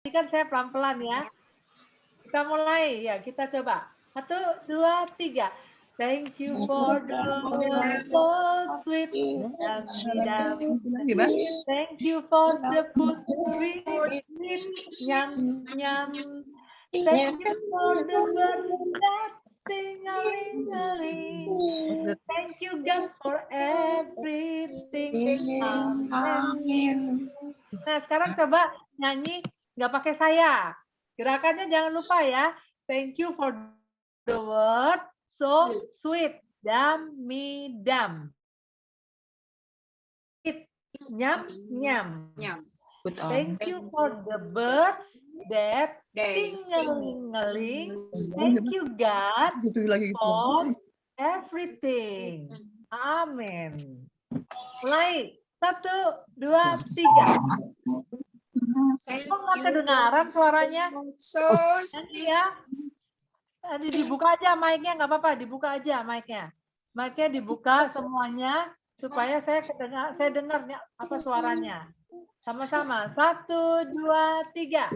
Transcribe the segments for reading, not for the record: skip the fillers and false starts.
Ini kan saya pelan-pelan ya. Kita mulai ya, kita coba. 1, 2, 3. Thank you for the world so sweet and sweet. Thank you for the food we eat, yum yum. Thank you for the birds that sing a ling a ling. Thank you God for everything. Amen. Nah, sekarang coba nyanyi nggak pakai saya. Gerakannya jangan lupa ya. Thank you for the word so sweet. Dam mi dam. Nyam nyam. Thank you for the birds that sing-a-ling-a-ling. Thank you God for everything. Amin. Mulai. 1, 2, 3. Kok nggak kedengaran suaranya? Nanti ya. Tadi dibuka aja mic-nya, nggak apa-apa, dibuka aja mic-nya. Mic-nya dibuka semuanya supaya saya dengar apa suaranya. Sama-sama. 1, 2, 3.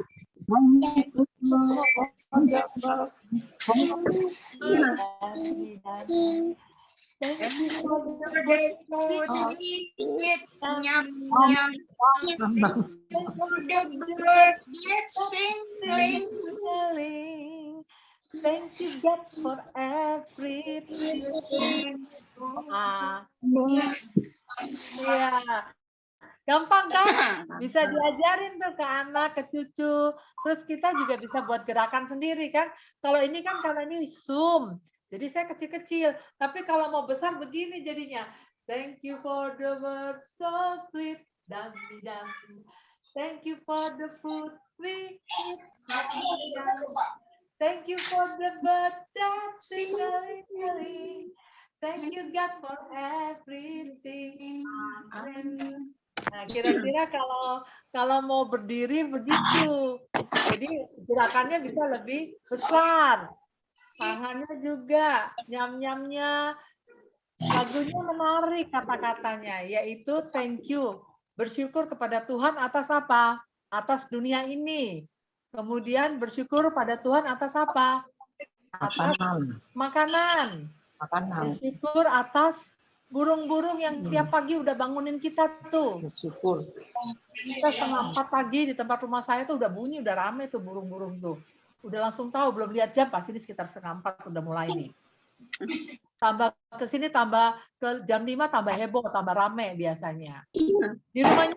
Thank you God for everything. Iya. Gampang kan? Bisa diajarin tuh ke anak, ke cucu. Terus kita juga bisa buat gerakan sendiri kan. Kalau ini kan karena ini Zoom. Jadi saya kecil-kecil. Tapi kalau mau besar begini jadinya. Thank you for the words so sweet. Dam-di-dam. Thank you for the food we eat. Thank you for the bird that sing-a-ling-a-ling. Thank you God for everything. Amen. Nah, kira-kira kalau mau berdiri begitu. Jadi gerakannya bisa lebih besar. Tangannya juga, nyam-nyamnya. Lagunya menarik kata-katanya, yaitu thank you. Bersyukur kepada Tuhan atas apa? Atas dunia ini. Kemudian bersyukur pada Tuhan atas apa? Atas makanan. Bersyukur atas burung-burung yang tiap pagi udah bangunin kita tuh. Bersyukur. Kita 3:30 pagi di tempat rumah saya tuh udah bunyi, udah rame tuh burung-burung tuh. Udah langsung tahu, belum lihat jam, pasti ini sekitar 3:30 udah mulai nih. Tambah ke sini, tambah ke jam 5, tambah heboh, tambah rame biasanya. Di rumahnya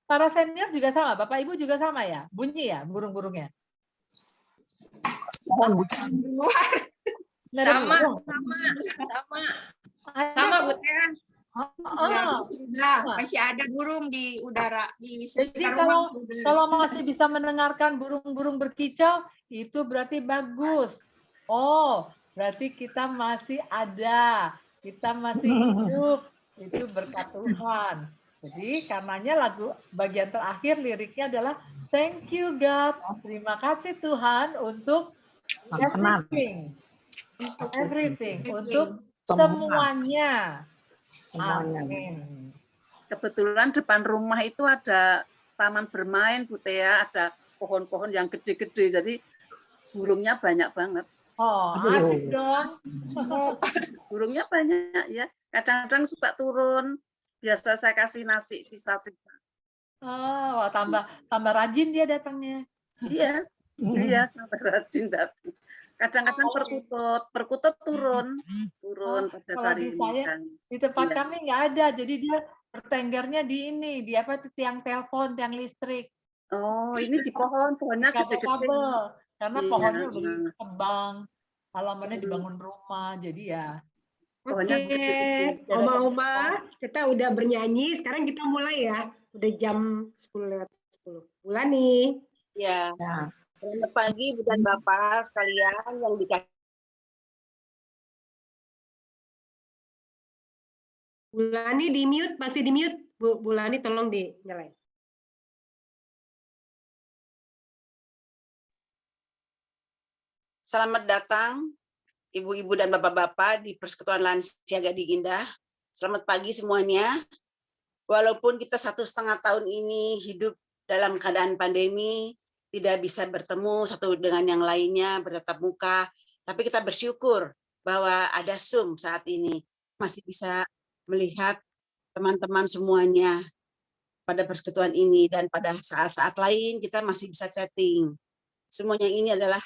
para senior juga sama, Bapak Ibu juga sama ya? Bunyi ya burung-burungnya? Sama Bu Tia. Masih ada burung di udara di Jadi sekitar rumah. kalau masih bisa mendengarkan burung-burung berkicau, itu berarti bagus. Oh, berarti kita masih ada, kita masih hidup, itu berkat Tuhan. Jadi karenanya lagu bagian terakhir liriknya adalah thank you God, terima kasih Tuhan untuk everything, untuk semuanya. Amin. Kebetulan depan rumah itu ada taman bermain, Bu Tia, ada pohon-pohon yang gede-gede, jadi burungnya banyak banget. Oh, asik dong. Burungnya banyak ya. Kadang-kadang suka turun. Biasa saya kasih nasi sisa-sisa. Oh, tambah rajin dia datangnya. Iya, iya tambah rajin datang. Kadang-kadang perkutut turun pada Kalau cari di saya, di tempat kami nggak ada, jadi dia bertenggernya di ini, di apa itu tiang telepon, tiang listrik. Oh, ini di pohonnya gede-gede. Karena pohonnya udah tebang, halamannya dibangun rumah, jadi ya. Pohonnya gede-gede. Oma-oma, kita udah bernyanyi, sekarang kita mulai ya. Udah jam 10:10. Bulani. Ya. Selamat pagi Bu dan Bapak sekalian yang dikasih. Bulani di mute, masih di mute. Bulani tolong dinyalain. Selamat datang Ibu-ibu dan Bapak-bapak di Persekutuan Lansia Gading Indah. Selamat pagi semuanya. Walaupun kita 1,5 tahun ini hidup dalam keadaan pandemi, tidak bisa bertemu satu dengan yang lainnya, bertatap muka, tapi kita bersyukur bahwa ada Zoom saat ini, masih bisa melihat teman-teman semuanya pada persekutuan ini, dan pada saat-saat lain kita masih bisa chatting. Semuanya ini adalah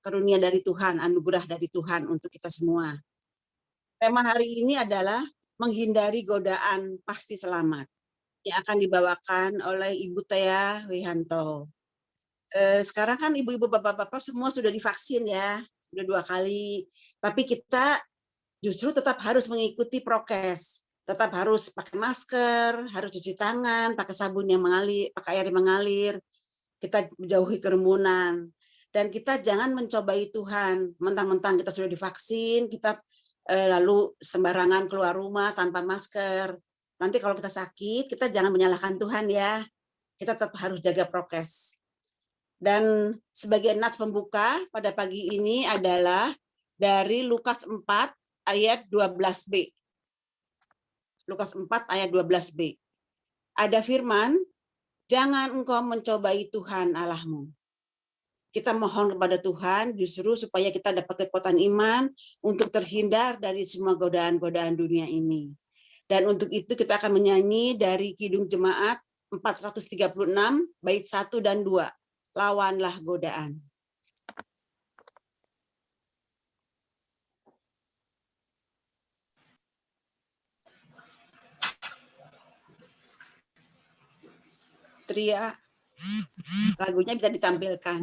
karunia dari Tuhan, anugerah dari Tuhan untuk kita semua. Tema hari ini adalah menghindari godaan pasti selamat, yang akan dibawakan oleh Ibu Tea Wihanto. Sekarang kan ibu-ibu, bapak-bapak semua sudah divaksin ya, sudah 2 kali. Tapi kita justru tetap harus mengikuti prokes. Tetap harus pakai masker, harus cuci tangan, pakai sabun yang mengalir, pakai air yang mengalir. Kita jauhi kerumunan. Dan kita jangan mencobai Tuhan. Mentang-mentang kita sudah divaksin, kita lalu sembarangan keluar rumah tanpa masker. Nanti kalau kita sakit, kita jangan menyalahkan Tuhan ya. Kita tetap harus jaga prokes. Dan sebagai nats pembuka pada pagi ini adalah dari Lukas 4 ayat 12b. Lukas 4 ayat 12b. Ada firman, jangan engkau mencobai Tuhan Allahmu. Kita mohon kepada Tuhan justru supaya kita dapat kekuatan iman untuk terhindar dari semua godaan-godaan dunia ini. Dan untuk itu kita akan menyanyi dari Kidung Jemaat 436 bait 1 dan 2. Lawanlah godaan. Tria, lagunya bisa ditampilkan.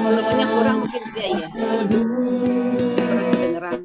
Volumenya kurang mungkin tidak ya? Kurang kedengeran.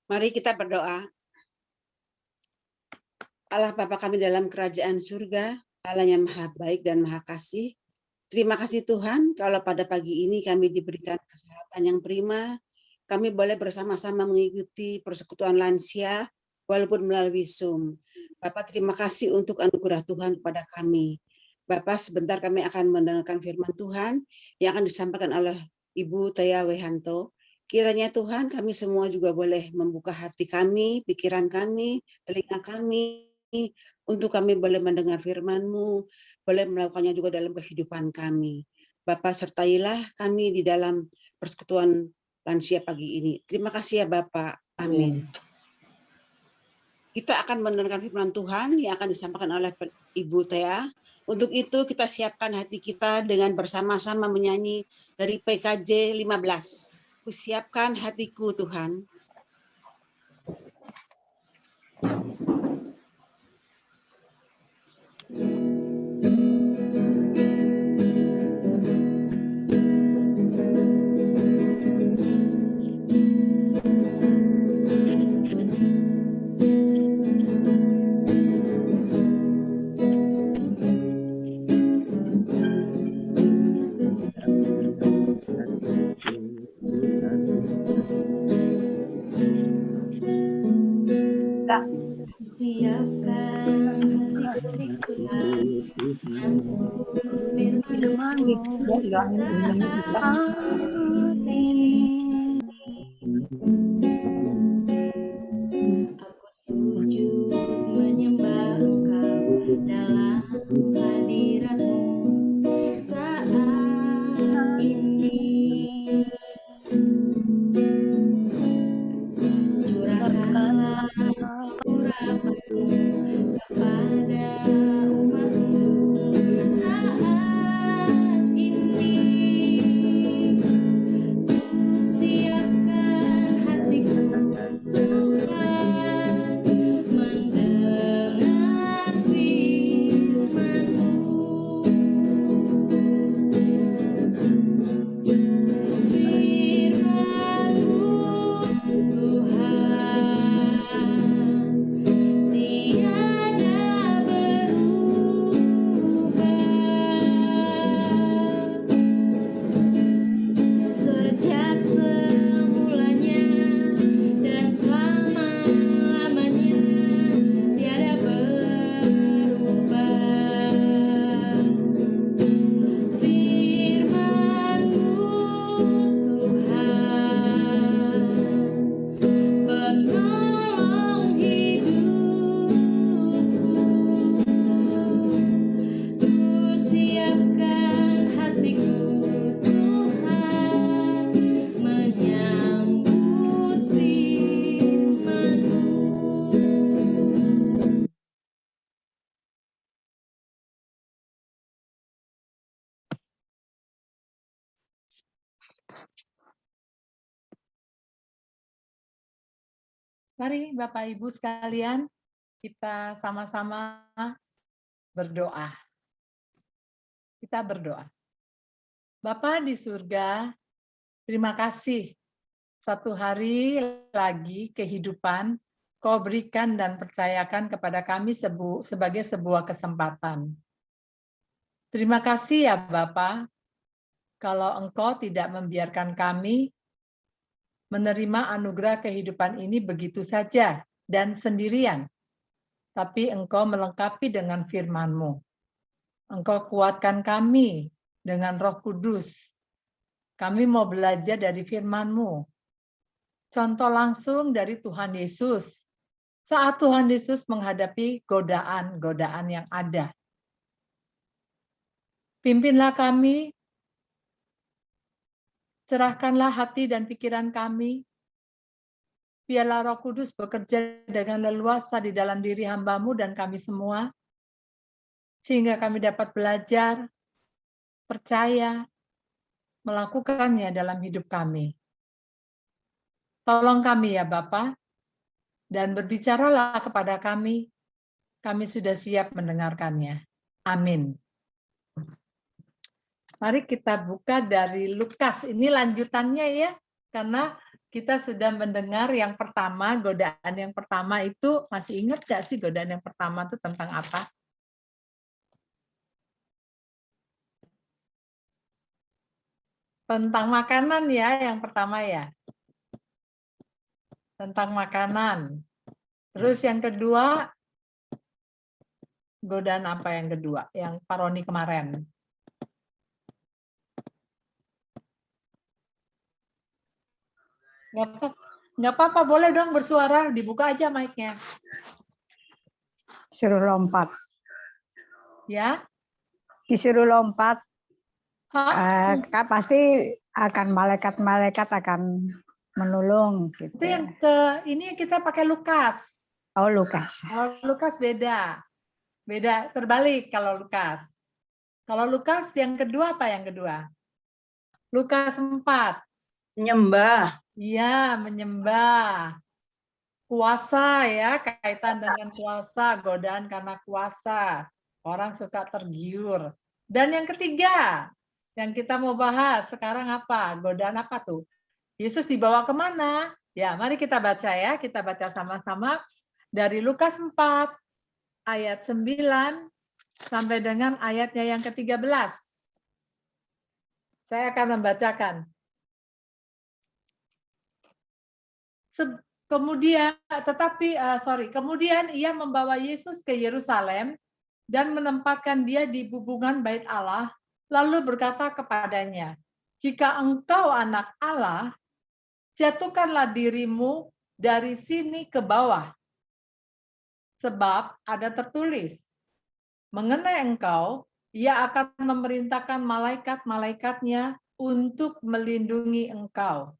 Mari kita berdoa. Allah Bapa kami dalam kerajaan surga, Allah yang maha baik dan maha kasih. Terima kasih Tuhan kalau pada pagi ini kami diberikan kesehatan yang prima. Kami boleh bersama-sama mengikuti persekutuan lansia walaupun melalui Zoom. Bapak terima kasih untuk anugerah Tuhan kepada kami. Bapak sebentar kami akan mendengarkan firman Tuhan yang akan disampaikan oleh Ibu Tia Wehanto. Kiranya Tuhan kami semua juga boleh membuka hati kami, pikiran kami, telinga kami, untuk kami boleh mendengar firman-Mu, boleh melakukannya juga dalam kehidupan kami. Bapak sertailah kami di dalam persekutuan lansia pagi ini. Terima kasih ya Bapak. Amin. Kita akan mendengarkan firman Tuhan yang akan disampaikan oleh Ibu Tia. Untuk itu kita siapkan hati kita dengan bersama-sama menyanyi dari PKJ 15. Kusiapkan hatiku Tuhan. Siapkan hatiku Tuhan, untuk firman-Mu saat ini. Aku sujud menyembah Engkau dalam hadirat-Mu saat ini. Curahkanlah urapan-Mu kepada umat-Mu saat ini. Ku siapkan hatiku Tuhan, mendengar firman-Mu. Firman-Mu Tuhan, tiada berubah. Sejak semulanya dan selama-lamanya tiada berubah. Firman-Mu Tuhan, penolong hidupku. Ku siapkan hatiku Tuhan, menyambut firman-Mu. Mari Bapak Ibu sekalian, kita sama-sama berdoa. Kita berdoa. Bapa di surga, terima kasih satu hari lagi kehidupan Kau berikan dan percayakan kepada kami sebagai sebuah kesempatan. Terima kasih ya Bapa, kalau Engkau tidak membiarkan kami menerima anugerah kehidupan ini begitu saja dan sendirian, tapi Engkau melengkapi dengan firman-Mu. Engkau kuatkan kami dengan Roh Kudus. Kami mau belajar dari firman-Mu. Contoh langsung dari Tuhan Yesus. Saat Tuhan Yesus menghadapi godaan-godaan yang ada. Pimpinlah kami, cerahkanlah hati dan pikiran kami. Biarlah Roh Kudus bekerja dengan leluasa di dalam diri hamba-Mu dan kami semua, sehingga kami dapat belajar, percaya, melakukannya dalam hidup kami. Tolong kami ya Bapa, dan berbicaralah kepada kami sudah siap mendengarkannya. Amin. Mari kita buka dari Lukas, ini lanjutannya ya, karena kita sudah mendengar yang pertama, godaan yang pertama itu, masih ingat nggak sih godaan yang pertama itu tentang apa? Tentang makanan ya, yang pertama ya. Tentang makanan. Terus yang kedua, godaan apa yang kedua? Yang Pak Roni kemarin. Nggak apa-apa, boleh dong bersuara, dibuka aja mic-nya. Suruh lompat. Ya. Disuruh lompat, Hah? pasti akan malaikat-malaikat akan menolong. Gitu. Itu yang ini kita pakai Lukas. Oh, Lukas. Kalau Lukas beda. Beda, terbalik kalau Lukas. Kalau Lukas yang kedua apa yang kedua? Lukas 4. Menyembah. Iya, menyembah. Kuasa ya, kaitan dengan kuasa, godaan karena kuasa. Orang suka tergiur. Dan yang ketiga, yang kita mau bahas sekarang apa? Godaan apa tuh? Yesus dibawa kemana? Ya, mari kita baca ya. Kita baca sama-sama dari Lukas 4, ayat 9, sampai dengan ayatnya yang ke-13. Saya akan membacakan. Kemudian ia membawa Yesus ke Yerusalem dan menempatkan dia di bubungan bait Allah, lalu berkata kepadanya, "Jika engkau anak Allah, jatuhkanlah dirimu dari sini ke bawah. Sebab ada tertulis, mengenai engkau, ia akan memerintahkan malaikat-malaikatnya untuk melindungi engkau.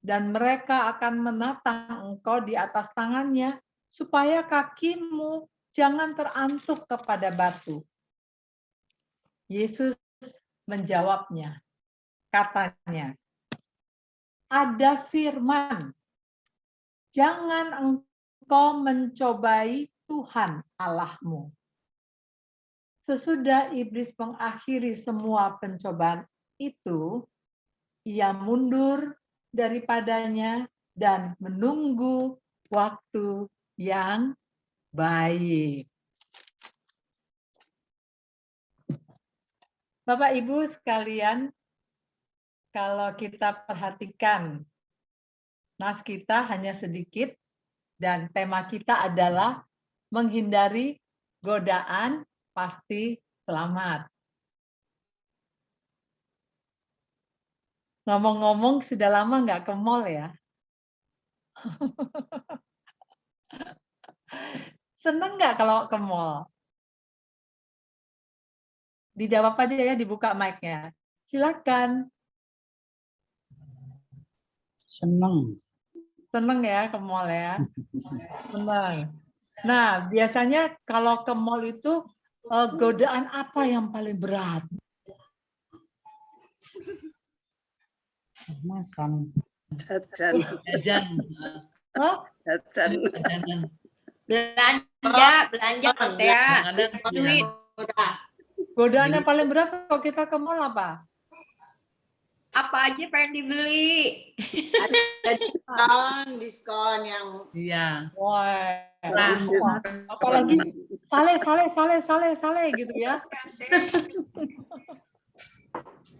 Dan mereka akan menatang engkau di atas tangannya, supaya kakimu jangan terantuk kepada batu." Yesus menjawabnya, katanya, "Ada firman, jangan engkau mencobai Tuhan Allahmu." Sesudah iblis mengakhiri semua pencobaan itu, ia mundur daripadanya dan menunggu waktu yang baik. Bapak Ibu sekalian, kalau kita perhatikan, nas kita hanya sedikit dan tema kita adalah menghindari godaan pasti selamat. Ngomong-ngomong, sudah lama nggak ke mall ya? Seneng nggak kalau ke mall? Dijawab aja ya, dibuka mic-nya. Silakan. Seneng. Seneng ya ke mall ya? Seneng. Nah, biasanya kalau ke mall itu godaan apa yang paling berat? Makan. Jajan. Jajan. Hah? Jajan. Jajanan. Belanja ya. Kadang-kadang Duit. Godaan yang paling berat kalau kita ke mall apa? Apa aja pengen dibeli. Ada diskon yang iya. Wah, Nah, apalagi sale gitu ya.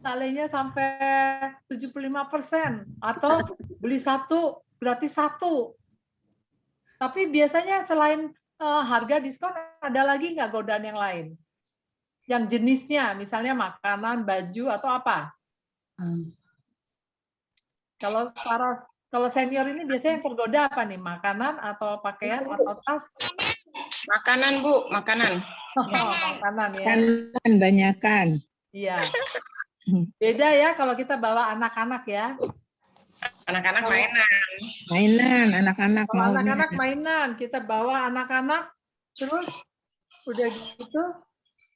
Salenya sampai 75% atau beli satu gratis satu. Tapi biasanya selain harga diskon ada lagi nggak godaan yang lain? Yang jenisnya, misalnya makanan, baju atau apa? Kalau senior ini biasanya yang tergoda apa nih? Makanan atau pakaian atau tas? Makanan, Bu, makanan. Oh, makanan ya. Kan banyakan. Iya. Beda ya kalau kita bawa anak-anak ya. Anak-anak mainan. Mainan, anak-anak Kalau mau. anak-anak mainan, kita bawa anak-anak, terus udah gitu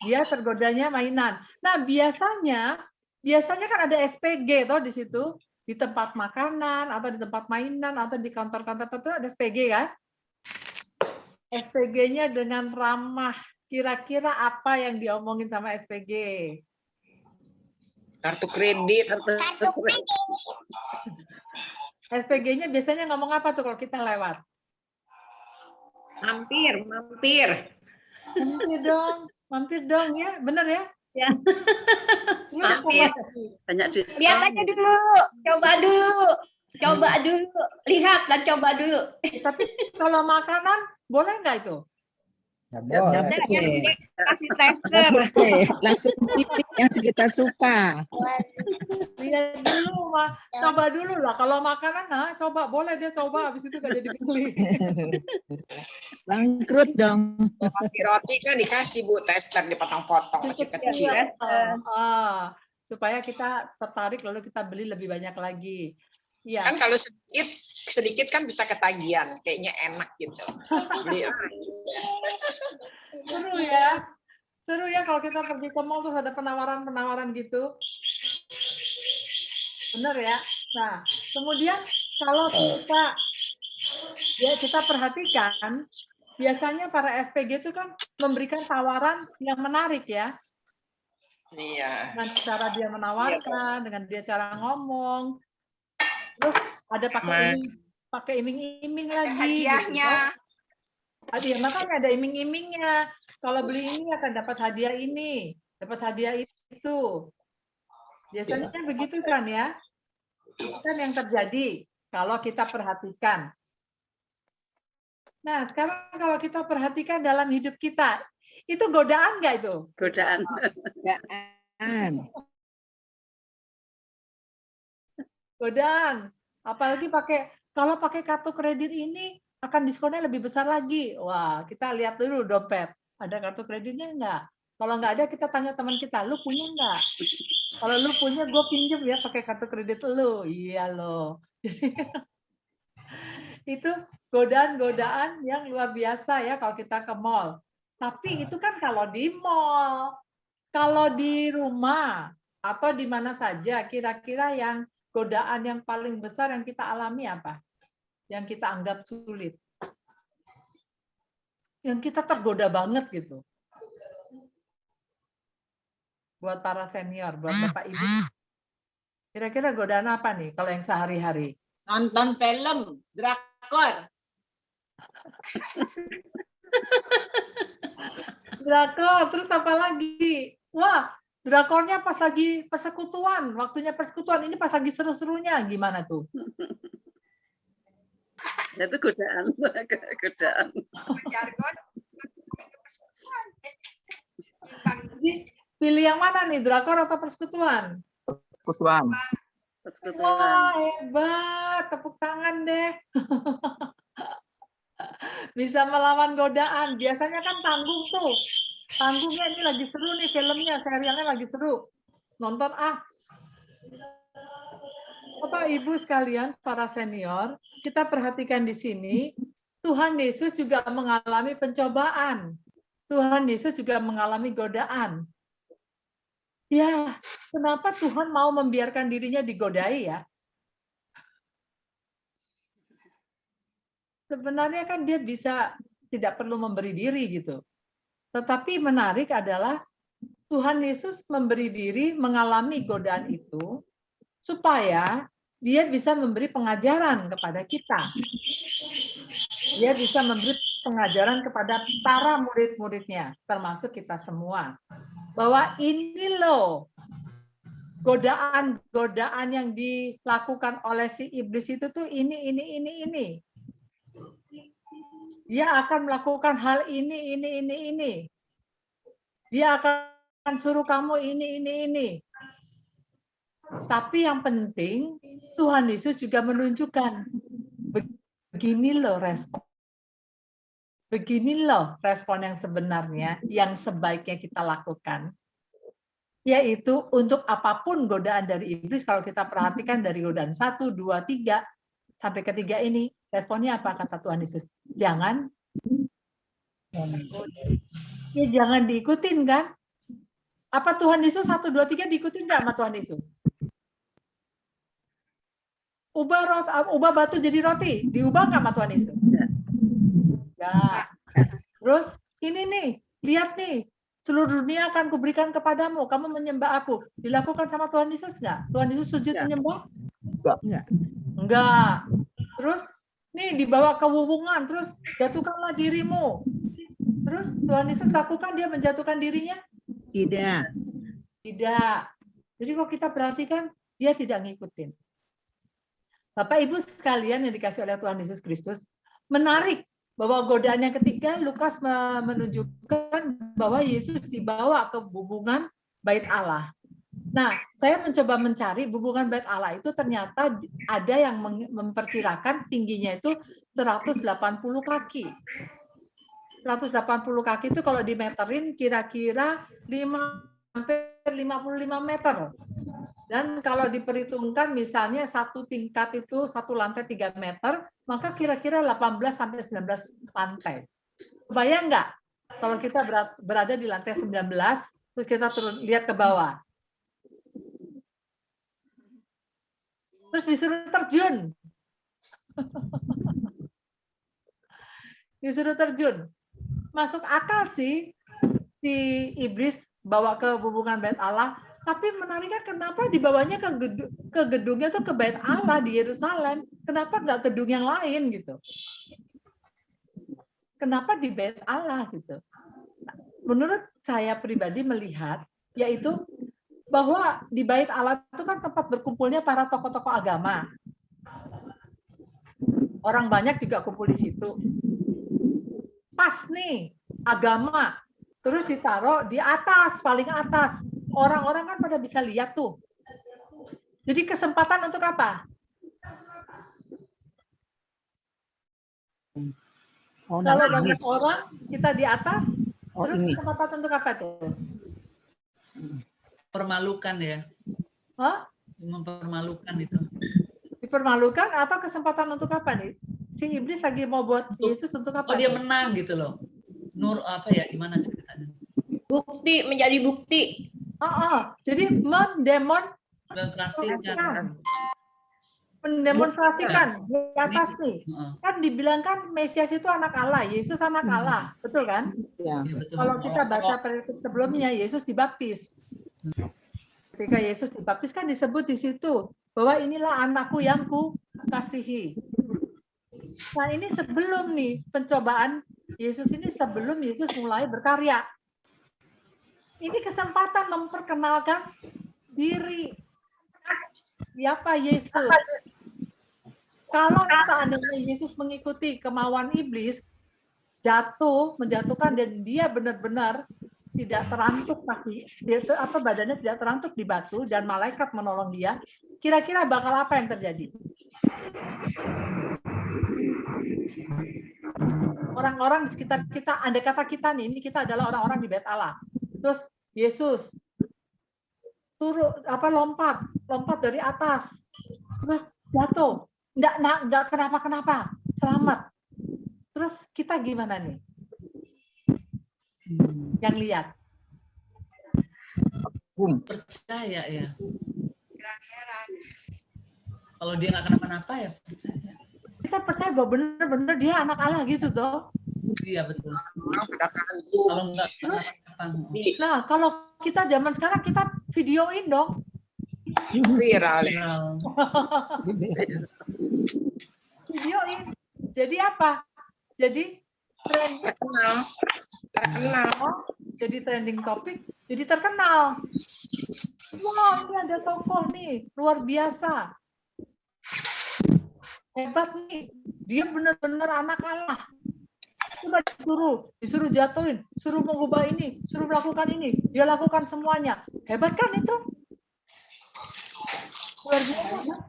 dia tergodanya mainan. Nah, biasanya kan ada SPG toh di situ, di tempat makanan atau di tempat mainan atau di kantor-kantor tertentu ada SPG kan? SPG-nya dengan ramah, kira-kira apa yang diomongin sama SPG? Kartu kredit. SPG-nya biasanya ngomong apa tuh kalau kita lewat? Mampir, mampir. Mampir dong ya, bener ya? Ya. Lu Mampir. Banyak diskon. Lihat aja dulu, coba dulu, lihat dan coba dulu. Tapi kalau makanan boleh nggak itu? Nggak Nggak boleh. boleh. Kasih Nggak tester. boleh. Langsung pilih yang kita suka. Lihat dulu, coba dulu lah. Kalau makanan, nah coba boleh dia coba, habis itu nggak jadi beli. Bangkrut dong. Roti kan dikasih Bu tester dipotong-potong kecil-kecil. Supaya kita tertarik lalu kita beli lebih banyak lagi. Iya. Kan kalau sedikit kan bisa ketagihan, kayaknya enak gitu. Beli. Seru ya kalau kita pergi ke mall terus ada penawaran-penawaran gitu. Bener ya. Nah, kemudian kalau kita perhatikan, biasanya para SPG itu kan memberikan tawaran yang menarik ya. Iya. Dengan cara dia menawarkan, dengan dia cara ngomong. Terus ada pakai iming-iming lagi. Hadiahnya. Gitu. Makanya ada iming-imingnya. Kalau beli ini akan dapat hadiah ini, dapat hadiah itu. Biasanya begitu kan ya? Itu kan yang terjadi kalau kita perhatikan. Nah, sekarang kalau kita perhatikan dalam hidup kita, itu godaan nggak itu? Godaan. Godaan. Apalagi kalau pakai kartu kredit ini akan diskonnya lebih besar lagi. Wah, kita lihat dulu dompet. Ada kartu kreditnya enggak? Kalau enggak ada, kita tanya teman kita, lu punya enggak? Kalau lu punya, gue pinjem ya pakai kartu kredit lu. Iya loh. Jadi itu godaan-godaan yang luar biasa ya kalau kita ke mall. Tapi itu kan kalau di mall. Kalau di rumah atau di mana saja, kira-kira yang godaan yang paling besar yang kita alami apa? Yang kita anggap sulit. Yang kita tergoda banget gitu. Buat para senior, buat Bapak Ibu. Kira-kira godaan apa nih kalau yang sehari-hari? Nonton film, drakor. Drakor, terus apa lagi? Wah, drakornya pas lagi persekutuan, waktunya persekutuan. Ini pas lagi seru-serunya, gimana tuh? Itu godaan. Godaan. Pilih yang mana nih, drakor atau persekutuan? Persekutuan. Wah, hebat. Tepuk tangan deh. Bisa melawan godaan. Biasanya kan tanggung tuh. Tanggungnya ini lagi seru nih filmnya, serialnya lagi seru. Nonton Bapak Ibu sekalian, para senior, kita perhatikan di sini, Tuhan Yesus juga mengalami pencobaan. Tuhan Yesus juga mengalami godaan. Ya, kenapa Tuhan mau membiarkan dirinya digodai ya? Sebenarnya kan dia bisa tidak perlu memberi diri gitu. Tetapi menarik adalah Tuhan Yesus memberi diri mengalami godaan itu supaya dia bisa memberi pengajaran kepada kita. Dia bisa memberi pengajaran kepada para murid-muridnya, termasuk kita semua. Bahwa ini loh, godaan-godaan yang dilakukan oleh si iblis itu tuh ini. Dia akan melakukan hal ini. Dia akan suruh kamu ini. Tapi yang penting Tuhan Yesus juga menunjukkan begini loh respon yang sebenarnya yang sebaiknya kita lakukan. Yaitu untuk apapun godaan dari iblis, kalau kita perhatikan dari godaan 1, 2, 3 sampai ketiga ini, responnya apa kata Tuhan Yesus? Jangan diikutin kan? Apa Tuhan Yesus 1, 2, 3 diikutin nggak sama Tuhan Yesus? Ubah batu jadi roti, diubah nggak sama Tuhan Yesus? Ya. Terus ini nih, lihat nih, seluruh dunia akan kuberikan kepadamu, kamu menyembah aku. Dilakukan sama Tuhan Yesus nggak? Tuhan Yesus sujud menyembah? Enggak. Enggak. Terus nih dibawa ke hubungan, terus jatuhkanlah dirimu. Terus Tuhan Yesus lakukan, dia menjatuhkan dirinya? Tidak. Tidak. Jadi kalau kita perhatikan, dia tidak ngikutin. Bapak Ibu sekalian yang dikasih oleh Tuhan Yesus Kristus, menarik bahwa godaan yang ketiga, Lukas menunjukkan bahwa Yesus dibawa ke hubungan bait Allah. Nah, saya mencoba mencari hubungan bait Allah itu ternyata ada yang memperkirakan tingginya itu 180 kaki. 180 kaki itu kalau dimeterin kira-kira 55 meter. Dan kalau diperhitungkan misalnya satu tingkat itu satu lantai 3 meter, maka kira-kira 18 sampai 19 lantai. Kebayang nggak kalau kita berada di lantai 19, terus kita turun lihat ke bawah. Terus disuruh terjun. Disuruh terjun. Masuk akal sih si iblis bawa ke hubungan bait Allah, tapi menariknya kenapa dibawanya ke gedungnya tuh ke bait Allah di Yerusalem, kenapa nggak gedung yang lain gitu? Kenapa di bait Allah gitu? Menurut saya pribadi melihat yaitu bahwa di bait Allah itu kan tempat berkumpulnya para tokoh-tokoh agama. Orang banyak juga kumpul di situ. Pas nih agama, terus ditaruh di atas, paling atas. Orang-orang kan pada bisa lihat tuh. Jadi kesempatan untuk apa? Kalau banyak orang, kita di atas, terus kesempatan untuk apa tuh? Permalukan ya. Hah? Mempermalukan itu. Dipermalukan atau kesempatan untuk apa nih? Si iblis lagi mau buat Yesus untuk apa? Oh, dia menang gitu loh. Nur apa ya, gimana ceritanya? Bukti, menjadi bukti. Jadi mendemonstrasikan di atas nih. Kan dibilangkan Mesias itu anak Allah, Yesus anak Allah, betul kan? Ya. Kalau kita baca perikop sebelumnya, Yesus dibaptis. Ketika Yesus dibaptis kan disebut di situ bahwa inilah anakku yang kukasihi. Nah ini sebelum nih pencobaan Yesus ini, sebelum Yesus mulai berkarya. Ini kesempatan memperkenalkan diri. Siapa Yesus? Kalau seandainya Yesus mengikuti kemauan iblis, menjatuhkan, dan dia benar-benar tidak terantuk kaki, badannya tidak terantuk di batu, dan malaikat menolong dia, kira-kira bakal apa yang terjadi? Orang-orang di sekitar kita, andai kata kita nih, ini kita adalah orang-orang di bait Allah. Terus Yesus lompat dari atas, terus jatuh, enggak kenapa-kenapa, selamat. Terus kita gimana nih? Yang lihat. Percaya ya. Kalau dia nggak kenapa-napa ya percaya. Kita percaya bahwa benar-benar dia anak Allah gitu toh. Iya betul. Kalau nggak kenapa-napa. Nah kalau kita zaman sekarang kita videoin dong. Viral. Videoin. Jadi apa? Jadi terkenal. Jadi trending topik, jadi terkenal. Wah, ini ada tokoh nih, luar biasa. Hebat nih, dia benar-benar anak Allah. Coba disuruh jatuhin, suruh mengubah ini, suruh melakukan ini. Dia lakukan semuanya. Hebat kan itu? Luar biasa kan?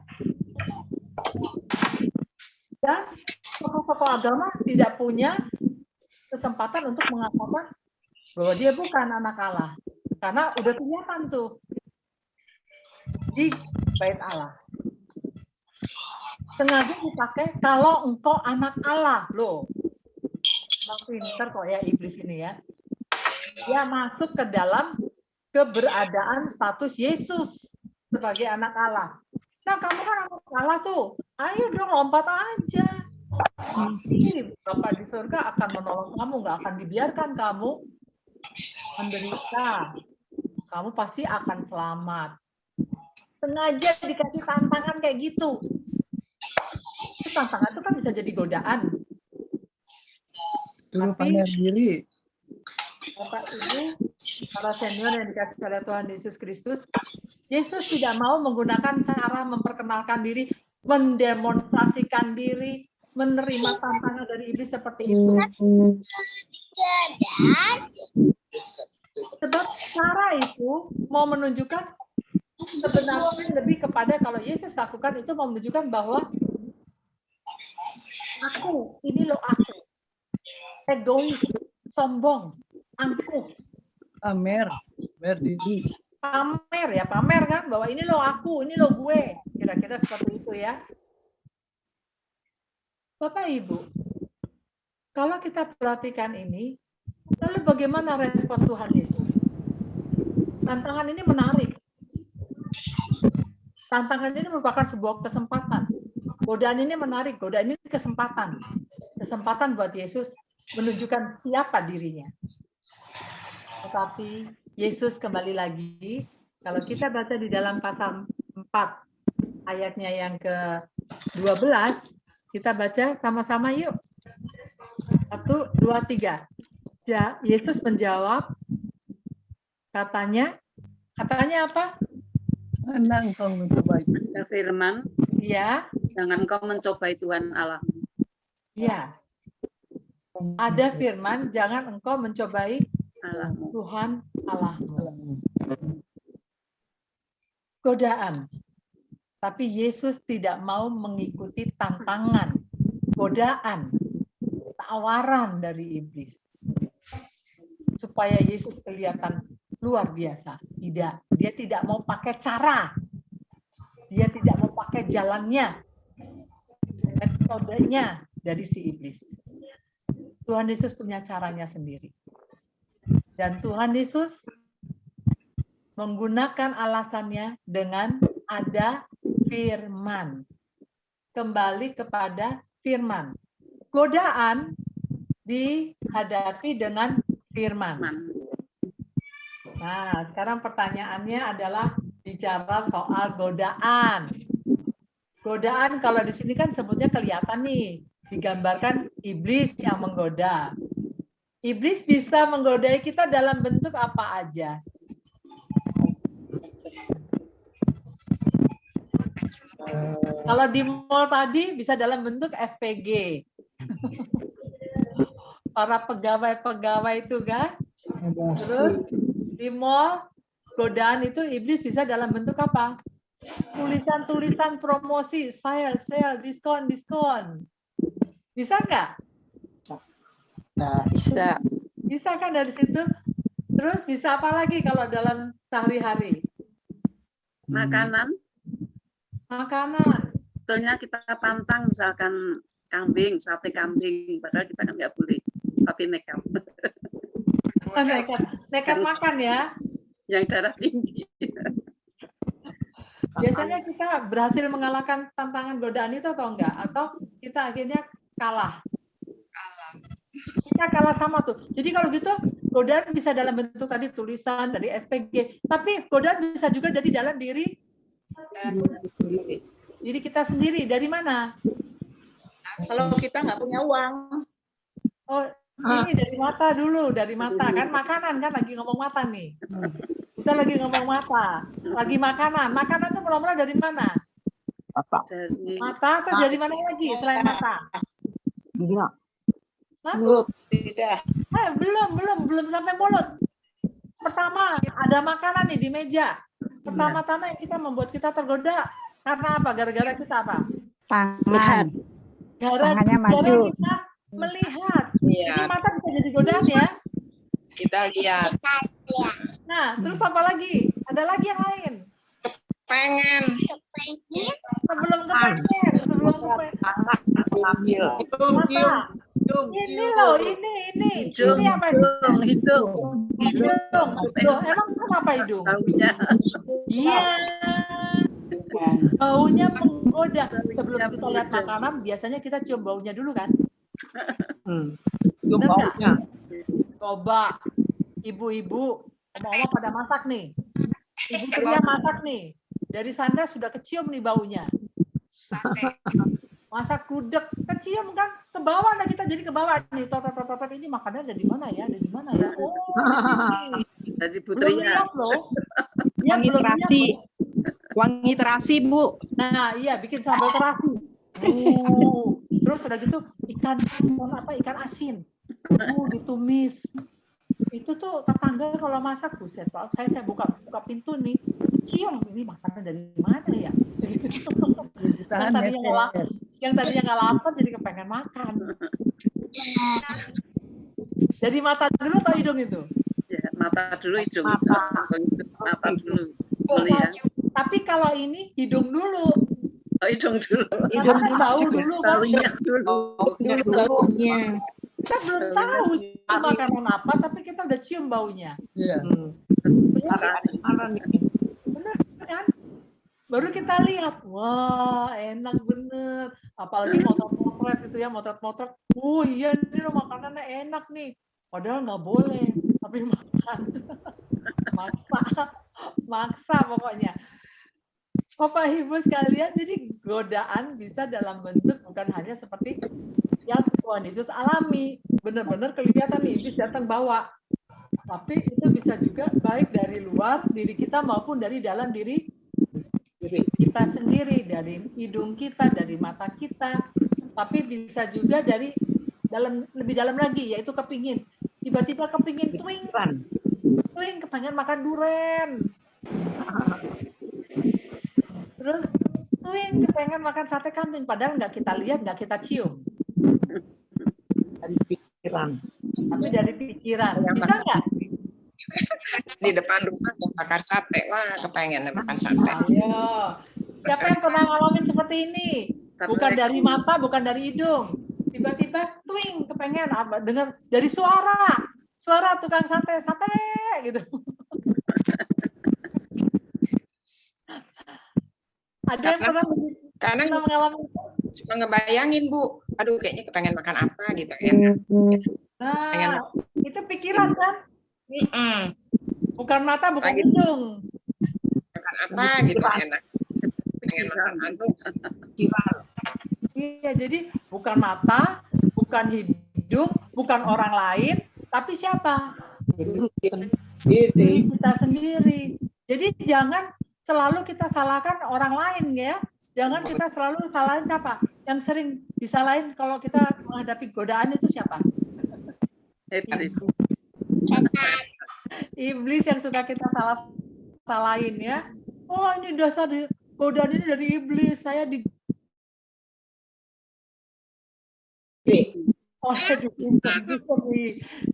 Dan tokoh-tokoh agama tidak punya kesempatan untuk mengatakan bahwa dia bukan anak Allah. Karena udah kelihatan tuh di bait Allah. Sengaja dipakai kalau engkau anak Allah. Loh, pintar kok ya iblis ini ya. Dia masuk ke dalam keberadaan status Yesus sebagai anak Allah. Nah, kamu kan anak Allah tuh. Ayo dong lompat aja. Bapak di surga akan menolong kamu, nggak akan dibiarkan kamu menderita. Kamu pasti akan selamat. Sengaja dikasih tantangan kayak gitu. tantangan itu kan bisa jadi godaan. Suruh Tapi pamer diri. Bapak Ibu, para senior yang dikasih oleh Tuhan Yesus Kristus, Yesus tidak mau menggunakan cara memperkenalkan diri, mendemonstrasikan diri, menerima tantangan dari iblis seperti itu. Sebab cara itu mau menunjukkan sebenarnya lebih kepada kalau Yesus lakukan itu mau menunjukkan bahwa aku, ini loh aku, egois, sombong, angkuh, Pamer diri. pamer ya, pamer kan bahwa ini loh aku, ini loh gue, kira-kira seperti itu ya. Bapak Ibu, kalau kita perhatikan ini, lalu bagaimana respon Tuhan Yesus? Tantangan ini menarik. Tantangan ini merupakan sebuah kesempatan. Godaan ini menarik, godaan ini kesempatan. Kesempatan buat Yesus menunjukkan siapa dirinya. Tetapi Yesus kembali lagi, kalau kita baca di dalam pasal 4 ayatnya yang ke-12, kita baca sama-sama yuk. 1, 2, 3. Yesus menjawab, katanya apa? Mana engkau mencoba itu? Ada firman, Iya, jangan kau mencobai Tuhan Allah. iya. Ada firman, jangan engkau mencobai Allahmu. Tuhan Allahmu. Godaan. Tapi Yesus tidak mau mengikuti tantangan, godaan, tawaran dari iblis. Supaya Yesus kelihatan luar biasa. Tidak. Dia tidak mau pakai cara. Dia tidak mau pakai jalannya. Metodenya dari si iblis. Tuhan Yesus punya caranya sendiri. Dan Tuhan Yesus menggunakan alasannya dengan ada firman. Kembali kepada firman. Godaan dihadapi dengan firman. Nah, sekarang pertanyaannya adalah bicara soal godaan. Godaan kalau di sini kan sebutnya kelihatan nih, digambarkan iblis yang menggoda. Iblis bisa menggodai kita dalam bentuk apa aja. Kalau di mall tadi bisa dalam bentuk SPG. Para pegawai-pegawai itu kan. Terus di mall godaan itu iblis bisa dalam bentuk apa? Tulisan-tulisan promosi, sale, diskon. Bisa nggak? Bisa. Bisa kan dari situ? Terus bisa apa lagi kalau dalam sehari-hari? Makanan, Makanan. sebetulnya kita pantang misalkan kambing, sate kambing, padahal kita kan nggak boleh, tapi nekat. Nekat makan ya. Yang darah tinggi. Biasanya kita berhasil mengalahkan tantangan godaan itu atau enggak? Atau kita akhirnya kalah? Kita kalah sama tuh. Jadi kalau gitu, godaan bisa dalam bentuk tadi tulisan dari SPG. Tapi godaan bisa juga dari dalam diri kita sendiri. Dari mana? Kalau kita nggak punya uang. Oh, ini dari mata dulu. Dari mata. Kan makanan kan lagi ngomong mata nih. Kita lagi ngomong mata. Lagi makanan. Makanan itu mula-mula dari mana? Dari Mata atau dari mana lagi selain mata? Mulut. Tidak. Belum sampai mulut. Pertama, ada makanan nih di meja. Pertama-tama yang kita membuat kita tergoda karena apa? Gara-gara kita apa? Tangan. Tangannya maju. Kita melihat. Iya. Jadi mata bisa jadi godaan ya. Kita lihat. Nah, terus apa lagi? Ada lagi yang lain. Pengen. Sebelum kepengen. Ambil. Mata. Ini loh, ini. hidung, Ini apa ini? hidung. Hidung. Emang kenapa hidung? Tahunya. Iya. Baunya menggoda. Sebelum kita lihat makanan, biasanya kita cium baunya dulu kan? Bener nggak? Coba, ibu-ibu, oma-oma pada masak nih. Ibu Tria masak nih. Dari sana sudah kecium nih baunya. masak gudeg, kecium kan ke bawah, nah kita jadi ke bawah nih, tot ini makannya ada di mana ya, ada di mana ya? Oh, di sini. Jadi Belum putrinya. lihat loh. Ya, Wangi belum lihat terasi. loh. Wangi terasi, Bu. Nah, iya bikin sambal terasi. Terus udah gitu ikan asin. Ditumis. Itu tuh tetangga kalau masak buset, Pak. Saya buka pintu nih, cium ini makanan dari mana ya? Yang tadinya nggak lapar jadi kepengen makan. Jadi mata dulu atau hidung itu? Ya, mata dulu, hidung. Mata dulu. Melihat. Tapi kalau ini hidung dulu. Oh, hidung dulu. Hidung Karena tahu dulu kan. Baunya dulu. dulu baunya. Kita belum tahu itu makanan apa, tapi kita udah cium baunya. Iya. Bener kan? Baru kita lihat, wah enak bener. Apalagi motret-motret itu ya, motret-motret. Oh iya ini loh makanannya enak nih. Padahal nggak boleh, tapi makan. Maksa pokoknya. Bapak Ibu sekalian, jadi godaan bisa dalam bentuk bukan hanya seperti yang Tuhan Yesus alami. Benar-benar kelihatan nih, iblis datang bawa. Tapi itu bisa juga baik dari luar diri kita maupun dari dalam diri kita sendiri, dari hidung kita, dari mata kita. Tapi bisa juga dari lebih dalam lagi, yaitu kepingin. Tiba-tiba kepingin twing, kepengen makan duren. Terus kepengen makan sate kambing, padahal nggak kita lihat, nggak kita cium. Dari pikiran. Tapi dari pikiran. Bisa nggak? Di depan rumah bakar sate, wah kepengen makan sate. Ayo. Siapa yang pernah ngalamin seperti ini? Bukan dari mata, bukan dari hidung. Tiba-tiba twing, kepengen apa? Dengar dari suara tukang sate gitu. Ada yang pernah mengalami? Suka ngebayangin, Bu. Aduh, kayaknya kepengen makan apa gitu. Enak. Nah, itu pikiran kan? Bukan mata, bukan hidung. Makan apa gitu, enak. Pengen makan itu. Iya, jadi bukan mata, bukan hidung, bukan orang lain, tapi siapa? Diri kita sendiri. Jadi jangan selalu kita salahkan orang lain ya. Jangan kita selalu salahin siapa. Yang sering disalahin kalau kita menghadapi godaan itu siapa? Iblis yang suka kita salahin ya. Oh ini dasar godaan ini dari iblis. Saya di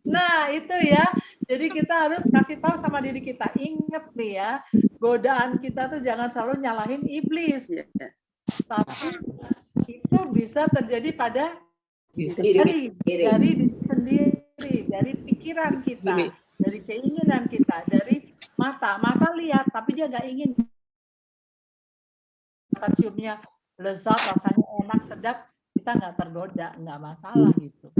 Nah itu ya. Jadi kita harus kasih tahu sama diri kita. Ingat nih ya. Godaan kita tuh jangan selalu nyalahin iblis. Tapi itu bisa terjadi pada dari diri sendiri, dari pikiran kita, dari keinginan kita, dari mata. Mata lihat, tapi dia nggak ingin. Mata ciumnya lezat, rasanya enak, sedap, kita nggak tergoda, nggak masalah gitu.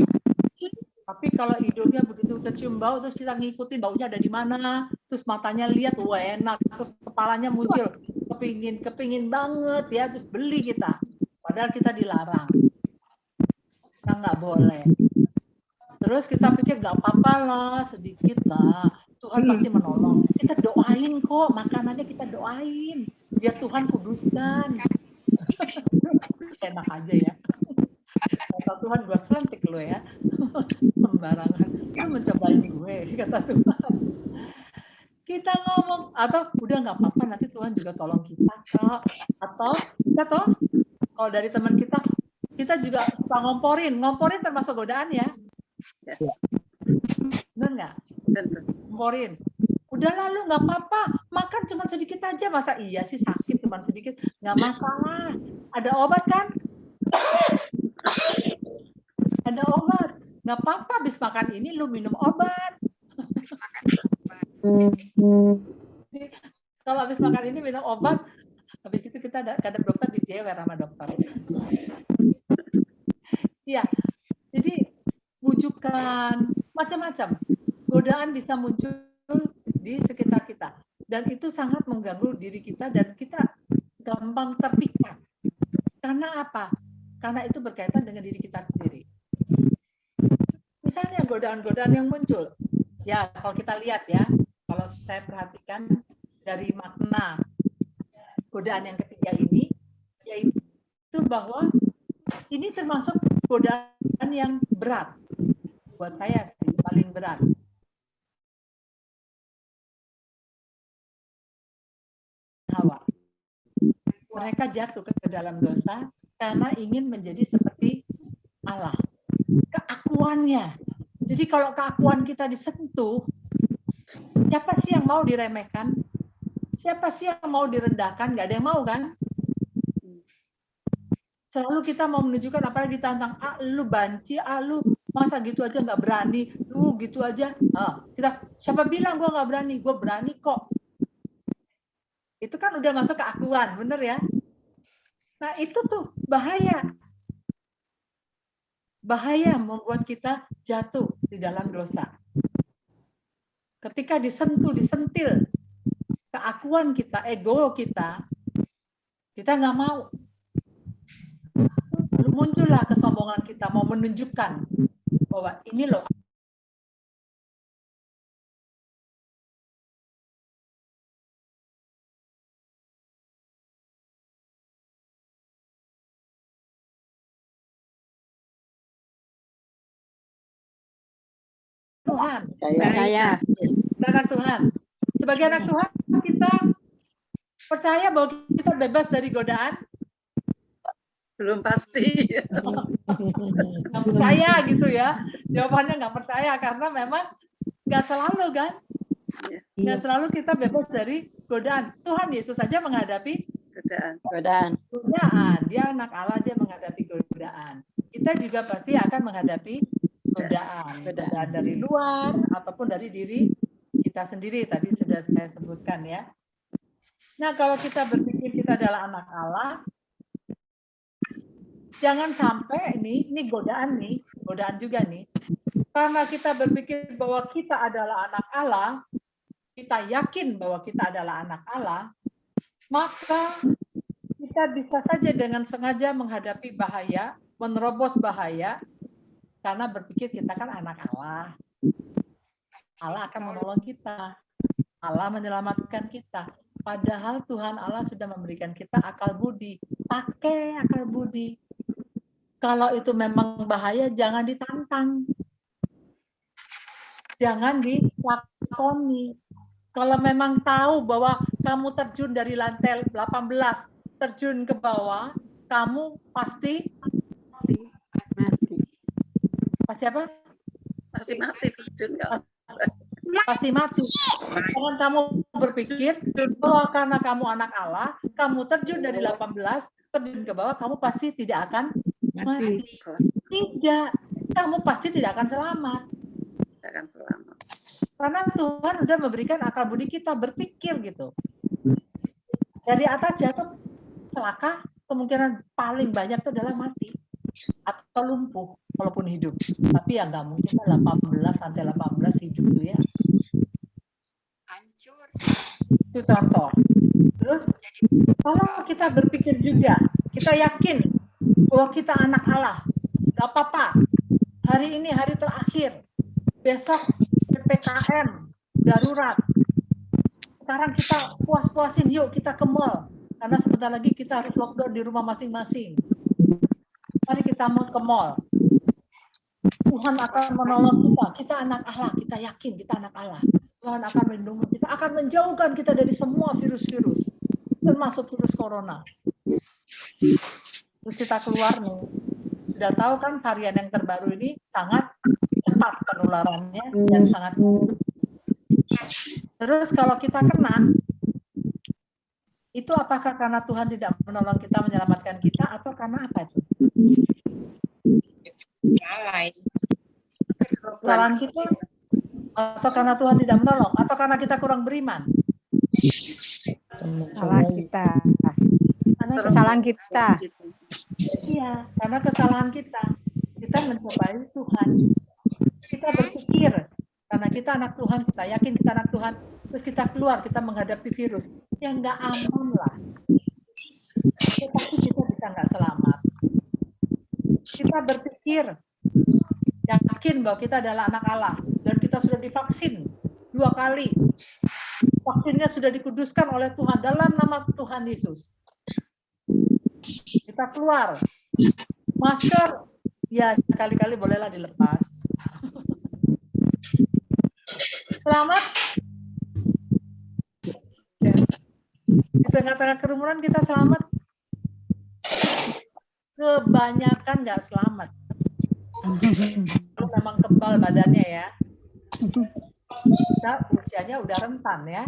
Tapi kalau hidungnya begitu udah cium bau, terus kita ngikutin baunya ada di mana, terus matanya lihat, wah enak, terus kepalanya muncul, kepingin banget ya, terus beli kita. Padahal kita dilarang. Kita nggak boleh. Terus kita pikir nggak apa-apa lah, sedikit lah. Tuhan pasti menolong. Kita doain kok, makanannya kita doain. Biar Tuhan kuduskan. Enak aja ya. Kata Tuhan, gue selentik lo ya. Sembarangan. Lu mencobain gue, kata Tuhan. Kita ngomong, atau udah nggak apa-apa, nanti Tuhan juga tolong kita. Atau kita toh, kalau dari teman kita juga suka ngomporin termasuk godaan ya. Benar nggak? Ngomporin. Udah lalu nggak apa-apa, makan cuma sedikit aja, masa iya sih sakit cuma sedikit, nggak masalah. Ada obat kan? Ada obat, nggak apa-apa. Habis makan ini lu minum obat. Kalau habis makan ini minum obat, habis itu kita ada dokter dijewer sama dokter. Iya, jadi bujukan macam-macam. Godaan bisa muncul di sekitar kita, dan itu sangat mengganggu diri kita dan kita gampang terpikat. Karena apa? karena itu berkaitan dengan diri kita sendiri. Misalnya godaan-godaan yang muncul, ya kalau kita lihat ya, kalau saya perhatikan dari makna godaan yang ketiga ini, yaitu bahwa ini termasuk godaan yang berat. Buat saya sih, paling berat. Hawa. Mereka jatuh ke dalam dosa karena ingin menjadi seperti Allah. Keakuannya. Jadi kalau keakuan kita disentuh, siapa sih yang mau diremehkan? Siapa sih yang mau direndahkan? Nggak ada yang mau kan? Selalu kita mau menunjukkan, apalagi ditantang, lu banci, lu masa gitu aja nggak berani, lu gitu aja. Siapa bilang gue nggak berani? Gue berani kok. Itu kan udah masuk keakuan, bener ya? Nah itu tuh bahaya. Bahaya membuat kita jatuh di dalam dosa. Ketika disentuh, disentil keakuan kita, ego kita nggak mau. Lalu muncullah kesombongan kita, mau menunjukkan bahwa ini loh. Tuhan, Percaya. anak Tuhan. Sebagai anak Tuhan, kita percaya bahwa kita bebas dari godaan. Belum pasti. Nggak percaya gitu ya. Jawabannya nggak percaya karena memang nggak selalu kan. Nggak selalu kita bebas dari godaan. Tuhan Yesus saja menghadapi Godaan. Dia anak Allah, dia menghadapi godaan. Kita juga pasti akan menghadapi godaan dari luar ataupun dari diri kita sendiri, tadi sudah saya sebutkan ya. Nah, kalau kita berpikir kita adalah anak Allah, jangan sampai ini godaan juga nih. Karena kita berpikir bahwa kita adalah anak Allah, kita yakin bahwa kita adalah anak Allah, maka kita bisa saja dengan sengaja menghadapi bahaya, menerobos bahaya, karena berpikir kita kan anak Allah. Allah akan menolong kita. Allah menyelamatkan kita. Padahal Tuhan Allah sudah memberikan kita akal budi. Pakai akal budi. Kalau itu memang bahaya, jangan ditantang. Jangan dilakoni. Kalau memang tahu bahwa kamu terjun dari lantai 18, terjun ke bawah, kamu pasti Mati. Pasti apa? Pasti mati terjun kalau. Pasti mati. Jangan kamu berpikir bahwa karena kamu anak Allah, kamu terjun dari 18, terjun ke bawah, kamu pasti tidak akan mati. Tidak. Kamu pasti tidak akan selamat. Tidak akan selamat. Karena Tuhan sudah memberikan akal budi kita berpikir gitu. Dari atas jatuh celaka, kemungkinan paling banyak itu adalah mati atau lumpuh walaupun hidup. Tapi ya nggak mungkin 18 sampai 18 hidup tuh ya. Hancur. Itu contoh. Terus kalau kita berpikir juga, kita yakin bahwa kita anak Allah, nggak apa-apa. Hari ini hari terakhir, besok PPKM darurat. Sekarang kita puas-puasin, yuk kita ke mall. Karena sebentar lagi kita harus lockdown di rumah masing-masing. Mari kita mau ke mall. Tuhan akan menolong kita. Kita anak Allah, kita yakin kita anak Allah. Tuhan akan melindungi kita, akan menjauhkan kita dari semua virus-virus, termasuk virus corona. Terus kita keluar nih. Sudah tahu kan varian yang terbaru ini sangat cepat penularannya dan sangat. Terus kalau kita kena, itu apakah karena Tuhan tidak menolong kita, menyelamatkan kita, atau karena apa itu? Kesalahan kita, atau karena Tuhan tidak menolong, atau karena kita kurang beriman? Salah kita. Kesalahan kita. Iya, karena kesalahan kita. Kita mencobai Tuhan. Kita berpikir, karena kita anak Tuhan, kita yakin kita anak Tuhan, terus kita keluar, kita menghadapi virus. Ya nggak aman lah. Tetapi kita bisa nggak selamat. kita berpikir yakin bahwa kita adalah anak Allah dan kita sudah divaksin 2 kali. Vaksinnya sudah dikuduskan oleh Tuhan dalam nama Tuhan Yesus. Kita keluar. Masker, ya sekali-kali bolehlah dilepas. Selamat. Ya. Di tengah-tengah kerumunan kita selamat. Kebanyakan nggak selamat. Kalau memang kebal badannya ya. Kita usianya udah rentan ya.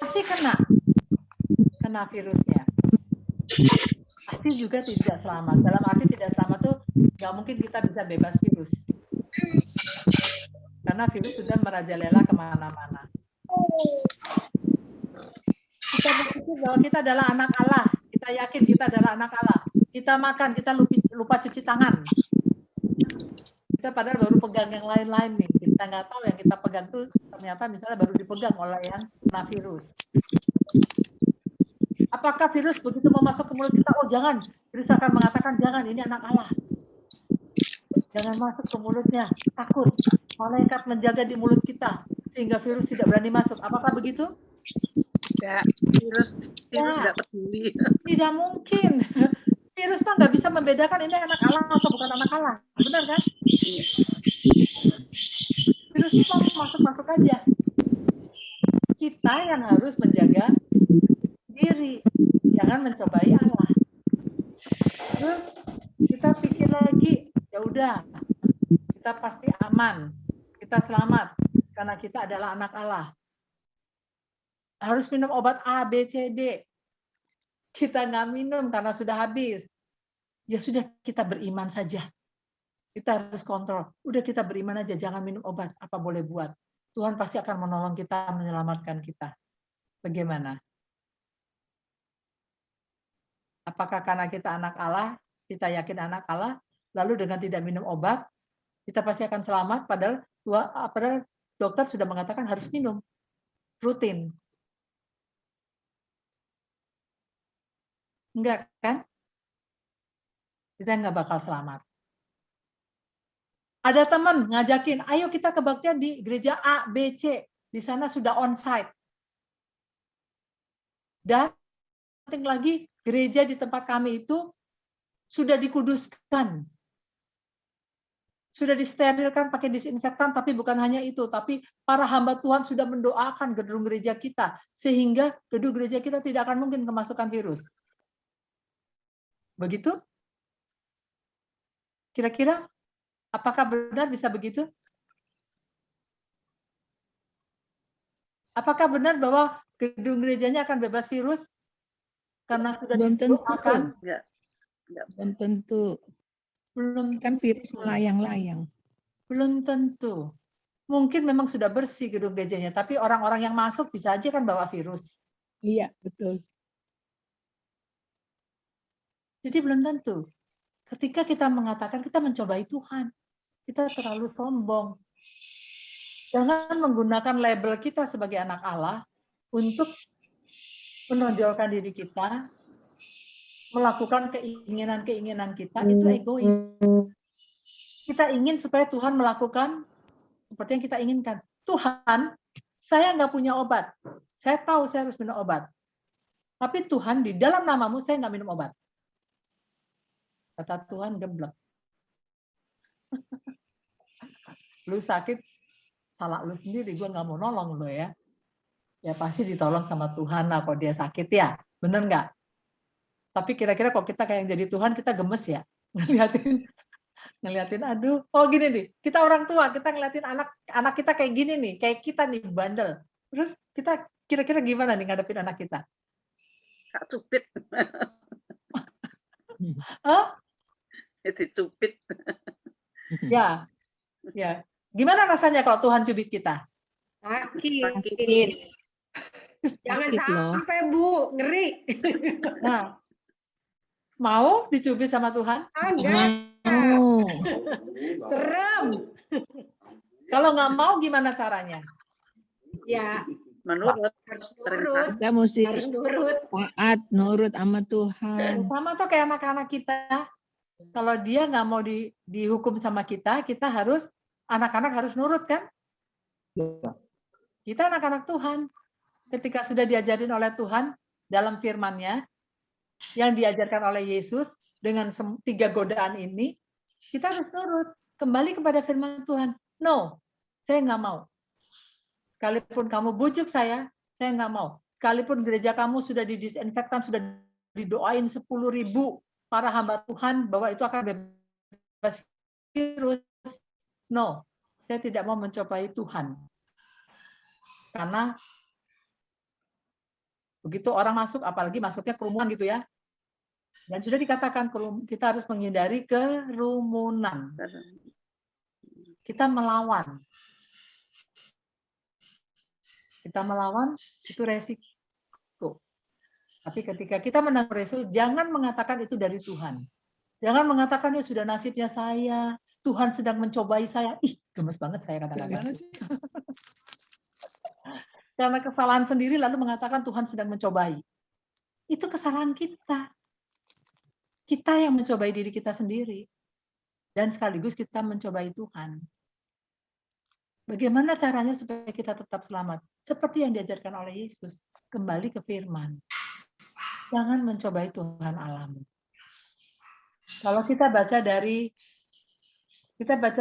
Pasti kena virusnya. Pasti juga tidak selamat. Dalam arti tidak selamat tuh nggak mungkin kita bisa bebas virus. Karena virus sudah merajalela kemana-mana. Kita berpikir bahwa kita adalah anak Allah. Kita yakin kita adalah anak Allah. Kita makan, kita lupa cuci tangan. Kita padahal baru pegang yang lain-lain nih. Kita nggak tahu yang kita pegang tuh ternyata misalnya baru dipegang oleh yang kena virus. Apakah virus begitu mau masuk ke mulut kita? Oh jangan. Virus akan mengatakan jangan, ini anak Allah. Jangan masuk ke mulutnya. Takut. Malaikat menjaga di mulut kita sehingga virus tidak berani masuk. Apakah begitu? Ya, virus tidak peduli. Tidak mungkin. Virus mah nggak bisa membedakan ini anak Allah atau bukan anak Allah. Benar kan? Virus itu masuk-masuk aja. Kita yang harus menjaga diri. Jangan mencobai Allah. Terus kita pikir lagi, ya udah, kita pasti aman. Kita selamat karena kita adalah anak Allah. Harus minum obat A, B, C, D. Kita nggak minum karena sudah habis. Ya sudah, kita beriman saja. Kita harus kontrol. Udah kita beriman aja, jangan minum obat. Apa boleh buat? Tuhan pasti akan menolong kita, menyelamatkan kita. Bagaimana? Apakah karena kita anak Allah, kita yakin anak Allah, lalu dengan tidak minum obat, kita pasti akan selamat, padahal dokter sudah mengatakan harus minum. Rutin. Enggak kan? Kita nggak bakal selamat. Ada teman ngajakin, ayo kita kebaktian di gereja A, B, C. Di sana sudah onsite. Dan penting lagi, gereja di tempat kami itu sudah dikuduskan. Sudah disterilkan pakai disinfektan, tapi bukan hanya itu. Tapi para hamba Tuhan sudah mendoakan gedung gereja kita. Sehingga gedung gereja kita tidak akan mungkin kemasukan virus. Begitu? Kira-kira apakah benar bisa begitu? Apakah benar bahwa gedung gerejanya akan bebas virus? Karena sudah didoakan? Belum tentu. Belum kan virus melayang-layang. Belum tentu. Mungkin memang sudah bersih gedung gerejanya, tapi orang-orang yang masuk bisa aja kan bawa virus. Iya, betul. Jadi belum tentu. Ketika kita mengatakan kita mencobai Tuhan, kita terlalu sombong. Jangan menggunakan label kita sebagai anak Allah untuk menonjolkan diri kita, melakukan keinginan-keinginan kita, itu egois. Kita ingin supaya Tuhan melakukan seperti yang kita inginkan. Tuhan, saya nggak punya obat. Saya tahu saya harus minum obat. Tapi Tuhan, di dalam namamu saya nggak minum obat. Kata Tuhan, geblek. Lu sakit, salah lu sendiri, gue nggak mau nolong lo ya. Ya pasti ditolong sama Tuhan lah kalau dia sakit ya. Bener nggak? Tapi kira-kira kalau kita kayak jadi Tuhan, kita gemes ya. Ngeliatin, aduh, oh gini nih, kita orang tua, kita ngeliatin anak kita kayak gini nih, kayak kita nih, bandel. Terus kita kira-kira gimana nih ngadepin anak kita? Kak cupit. Hah? Dicupit. Ya, ya. Gimana rasanya kalau Tuhan cubit kita? Sakit. Jangan sampai Bu, ngeri. Nah, mau dicubit sama Tuhan? Enggak. Serem. Kalau nggak mau gimana caranya? Ya, Menurut perintah. Kita mesti Harus nurut. taat, nurut sama Tuhan. Sama tuh kayak anak-anak kita. Kalau dia nggak mau dihukum sama kita harus, anak-anak harus nurut kan? Kita anak-anak Tuhan. Ketika sudah diajarin oleh Tuhan dalam firman-Nya, yang diajarkan oleh Yesus dengan 3 godaan ini, kita harus nurut. Kembali kepada firman Tuhan. No, saya nggak mau. Sekalipun kamu bujuk saya nggak mau. Sekalipun gereja kamu sudah didisinfektan, sudah didoain 10.000 para hamba Tuhan bahwa itu akan bebas virus. No, saya tidak mau mencobai Tuhan. Karena begitu orang masuk, apalagi masuknya kerumunan gitu ya. Dan sudah dikatakan kita harus menghindari kerumunan. Kita melawan. Kita melawan itu resiko. Tapi ketika kita menanggung resiko, jangan mengatakan itu dari Tuhan. Jangan mengatakan ya sudah nasibnya saya, Tuhan sedang mencobai saya. Ih, gemes banget saya kata-kata. Karena kesalahan sendiri lalu mengatakan Tuhan sedang mencobai. Itu kesalahan kita. Kita yang mencobai diri kita sendiri. Dan sekaligus kita mencobai Tuhan. Bagaimana caranya supaya kita tetap selamat? Seperti yang diajarkan oleh Yesus. Kembali ke firman. Jangan mencobai Tuhan Allahmu. Kalau kita baca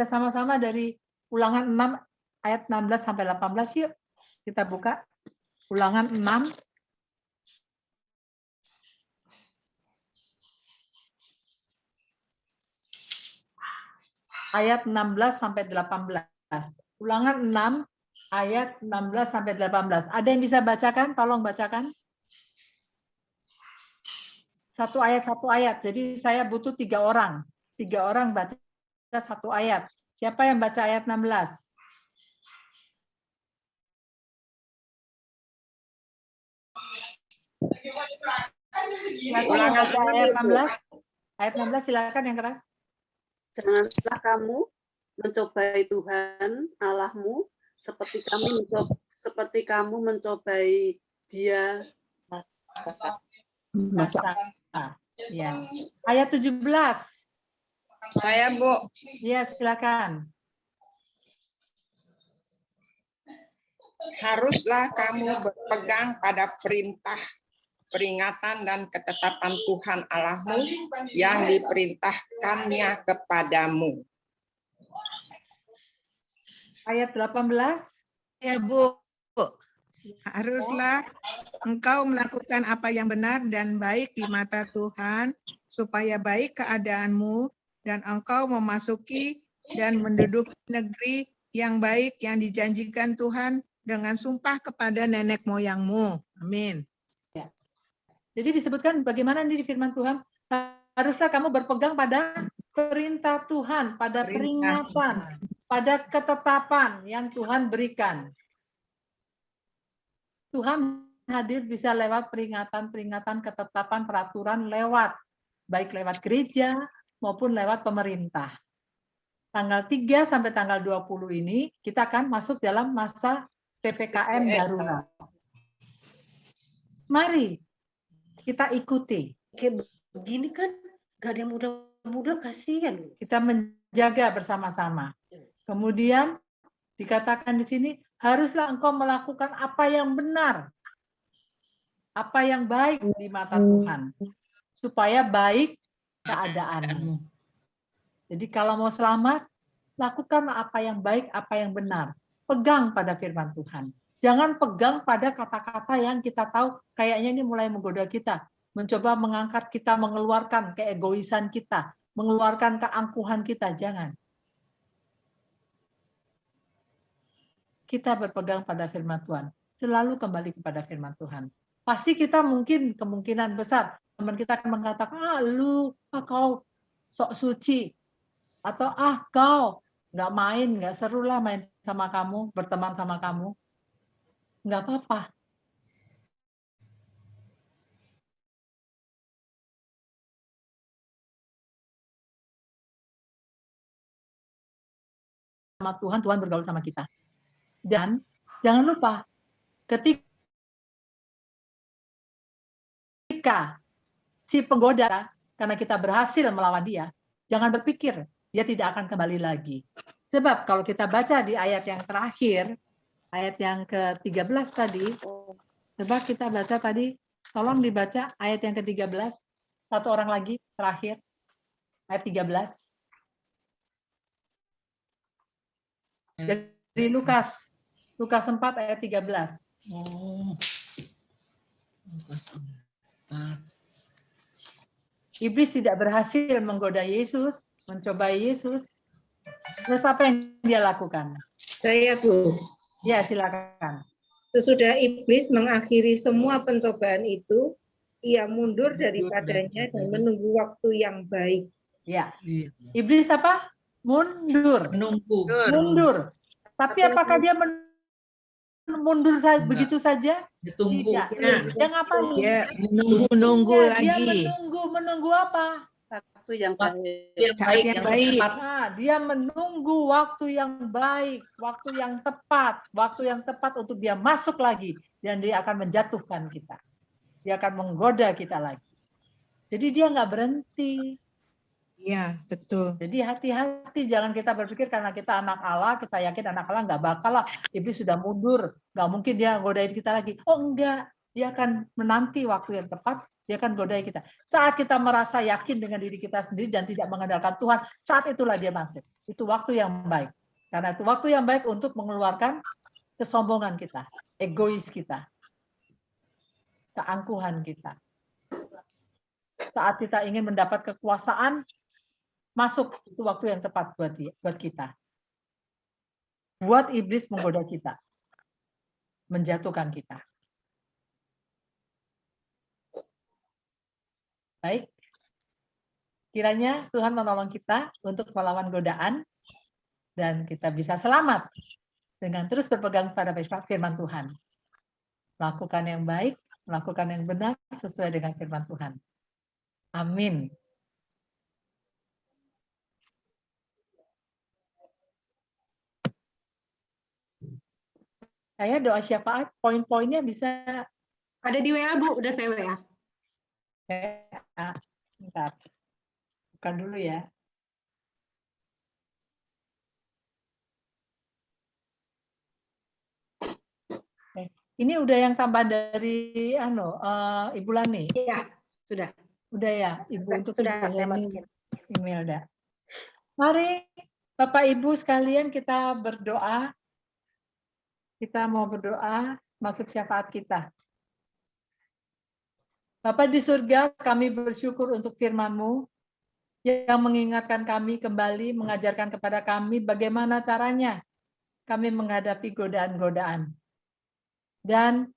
sama-sama dari Ulangan 6 ayat 16 sampai 18 yuk. Kita buka Ulangan 6 ayat 16 sampai 18. Ulangan 6 ayat 16 sampai 18. Ada yang bisa bacakan? Tolong bacakan. Satu ayat. Jadi saya butuh 3 orang. 3 orang baca 1 ayat. Siapa yang baca ayat 16? Ulangan ayat 16. Ayat 16 silakan yang keras. Janganlah kamu mencobai Tuhan Allahmu seperti kamu mencobai Dia. Ya. Ayat 17. Saya, Bu. Ya, silakan. Haruslah kamu berpegang pada perintah, peringatan, dan ketetapan Tuhan Allahmu yang diperintahkannya kepadamu. Ayat 18. Ya, Bu. Haruslah engkau melakukan apa yang benar dan baik di mata Tuhan, supaya baik keadaanmu dan engkau memasuki dan menduduki negeri yang baik yang dijanjikan Tuhan dengan sumpah kepada nenek moyangmu. Amin. Ya. Jadi disebutkan bagaimana ini di firman Tuhan, haruslah kamu berpegang pada perintah Tuhan, pada peringatan, pada ketetapan yang Tuhan berikan. Tuhan hadir bisa lewat peringatan, ketetapan, peraturan, baik lewat gereja maupun lewat pemerintah. Tanggal 3 sampai tanggal 20 ini kita akan masuk dalam masa PPKM darurat. Mari kita ikuti. Kayak begini kan gak ada yang muda-muda, kasihan. Kita menjaga bersama-sama. Kemudian dikatakan di sini, haruslah engkau melakukan apa yang benar, apa yang baik di mata Tuhan, supaya baik keadaanmu. Jadi kalau mau selamat, lakukan apa yang baik, apa yang benar. Pegang pada firman Tuhan. Jangan pegang pada kata-kata yang kita tahu kayaknya ini mulai menggoda kita, mencoba mengangkat kita, mengeluarkan keegoisan kita, mengeluarkan keangkuhan kita. Jangan. Kita berpegang pada firman Tuhan. Selalu kembali kepada firman Tuhan. Pasti kita kemungkinan besar, teman kita akan mengatakan, kau sok suci. Atau, kau nggak seru lah main sama kamu, berteman sama kamu. Nggak apa-apa. Sama Tuhan, Tuhan bergaul sama kita. Dan jangan lupa, ketika si penggoda, karena kita berhasil melawan dia, jangan berpikir dia tidak akan kembali lagi. Sebab kalau kita baca di ayat yang terakhir, ayat yang ke-13 tadi, coba kita baca tadi, tolong dibaca ayat yang ke-13, satu orang lagi terakhir, ayat 13. Dari Lukas 4 ayat 13. Oh. Lukas 4. Iblis tidak berhasil menggoda Yesus, mencobai Yesus. Terus apa yang dia lakukan? Saya, Bu. Ya, silakan. Sesudah iblis mengakhiri semua pencobaan itu, ia mundur daripadanya dan menunggu waktu yang baik. Ya. Iblis apa? Mundur. Mundur. Tapi apakah dia mundur begitu saja? Ditunggu. Tidak. Dia ngapain? Ya, menunggu Dia lagi. menunggu apa? Waktu yang baik. Saat yang baik. Nah, dia menunggu waktu yang baik, waktu yang tepat untuk dia masuk lagi, dan dia akan menjatuhkan kita. Dia akan menggoda kita lagi. Jadi dia nggak berhenti. Iya, betul. Jadi hati-hati, jangan kita berpikir karena kita anak Allah, kita yakin anak Allah nggak bakal lah, iblis sudah mundur, nggak mungkin dia godain kita lagi. Oh enggak, dia akan menanti waktu yang tepat, dia akan godain kita. Saat kita merasa yakin dengan diri kita sendiri dan tidak mengandalkan Tuhan, saat itulah dia masuk. Itu waktu yang baik. Karena itu waktu yang baik untuk mengeluarkan kesombongan kita, egois kita, keangkuhan kita. Saat kita ingin mendapat kekuasaan, masuk itu waktu yang tepat buat kita. Buat iblis menggoda kita, menjatuhkan kita. Baik, kiranya Tuhan menolong kita untuk melawan godaan dan kita bisa selamat dengan terus berpegang pada firman Tuhan. Lakukan yang baik, melakukan yang benar sesuai dengan firman Tuhan. Amin. Saya doa syafaat, poin-poinnya bisa ada di WA, Bu. Udah saya WA. Bentar. Bukan dulu ya. Ini udah yang tambahan dari Ibu Lani. Iya, sudah. Udah ya, Ibu untuk sudah Ibu saya Lani, masukin. Imelda. Mari Bapak Ibu sekalian kita berdoa. Kita mau berdoa masuk syafaat kita. Bapa di surga, kami bersyukur untuk firman-Mu yang mengingatkan kami kembali, mengajarkan kepada kami bagaimana caranya kami menghadapi godaan-godaan. Dan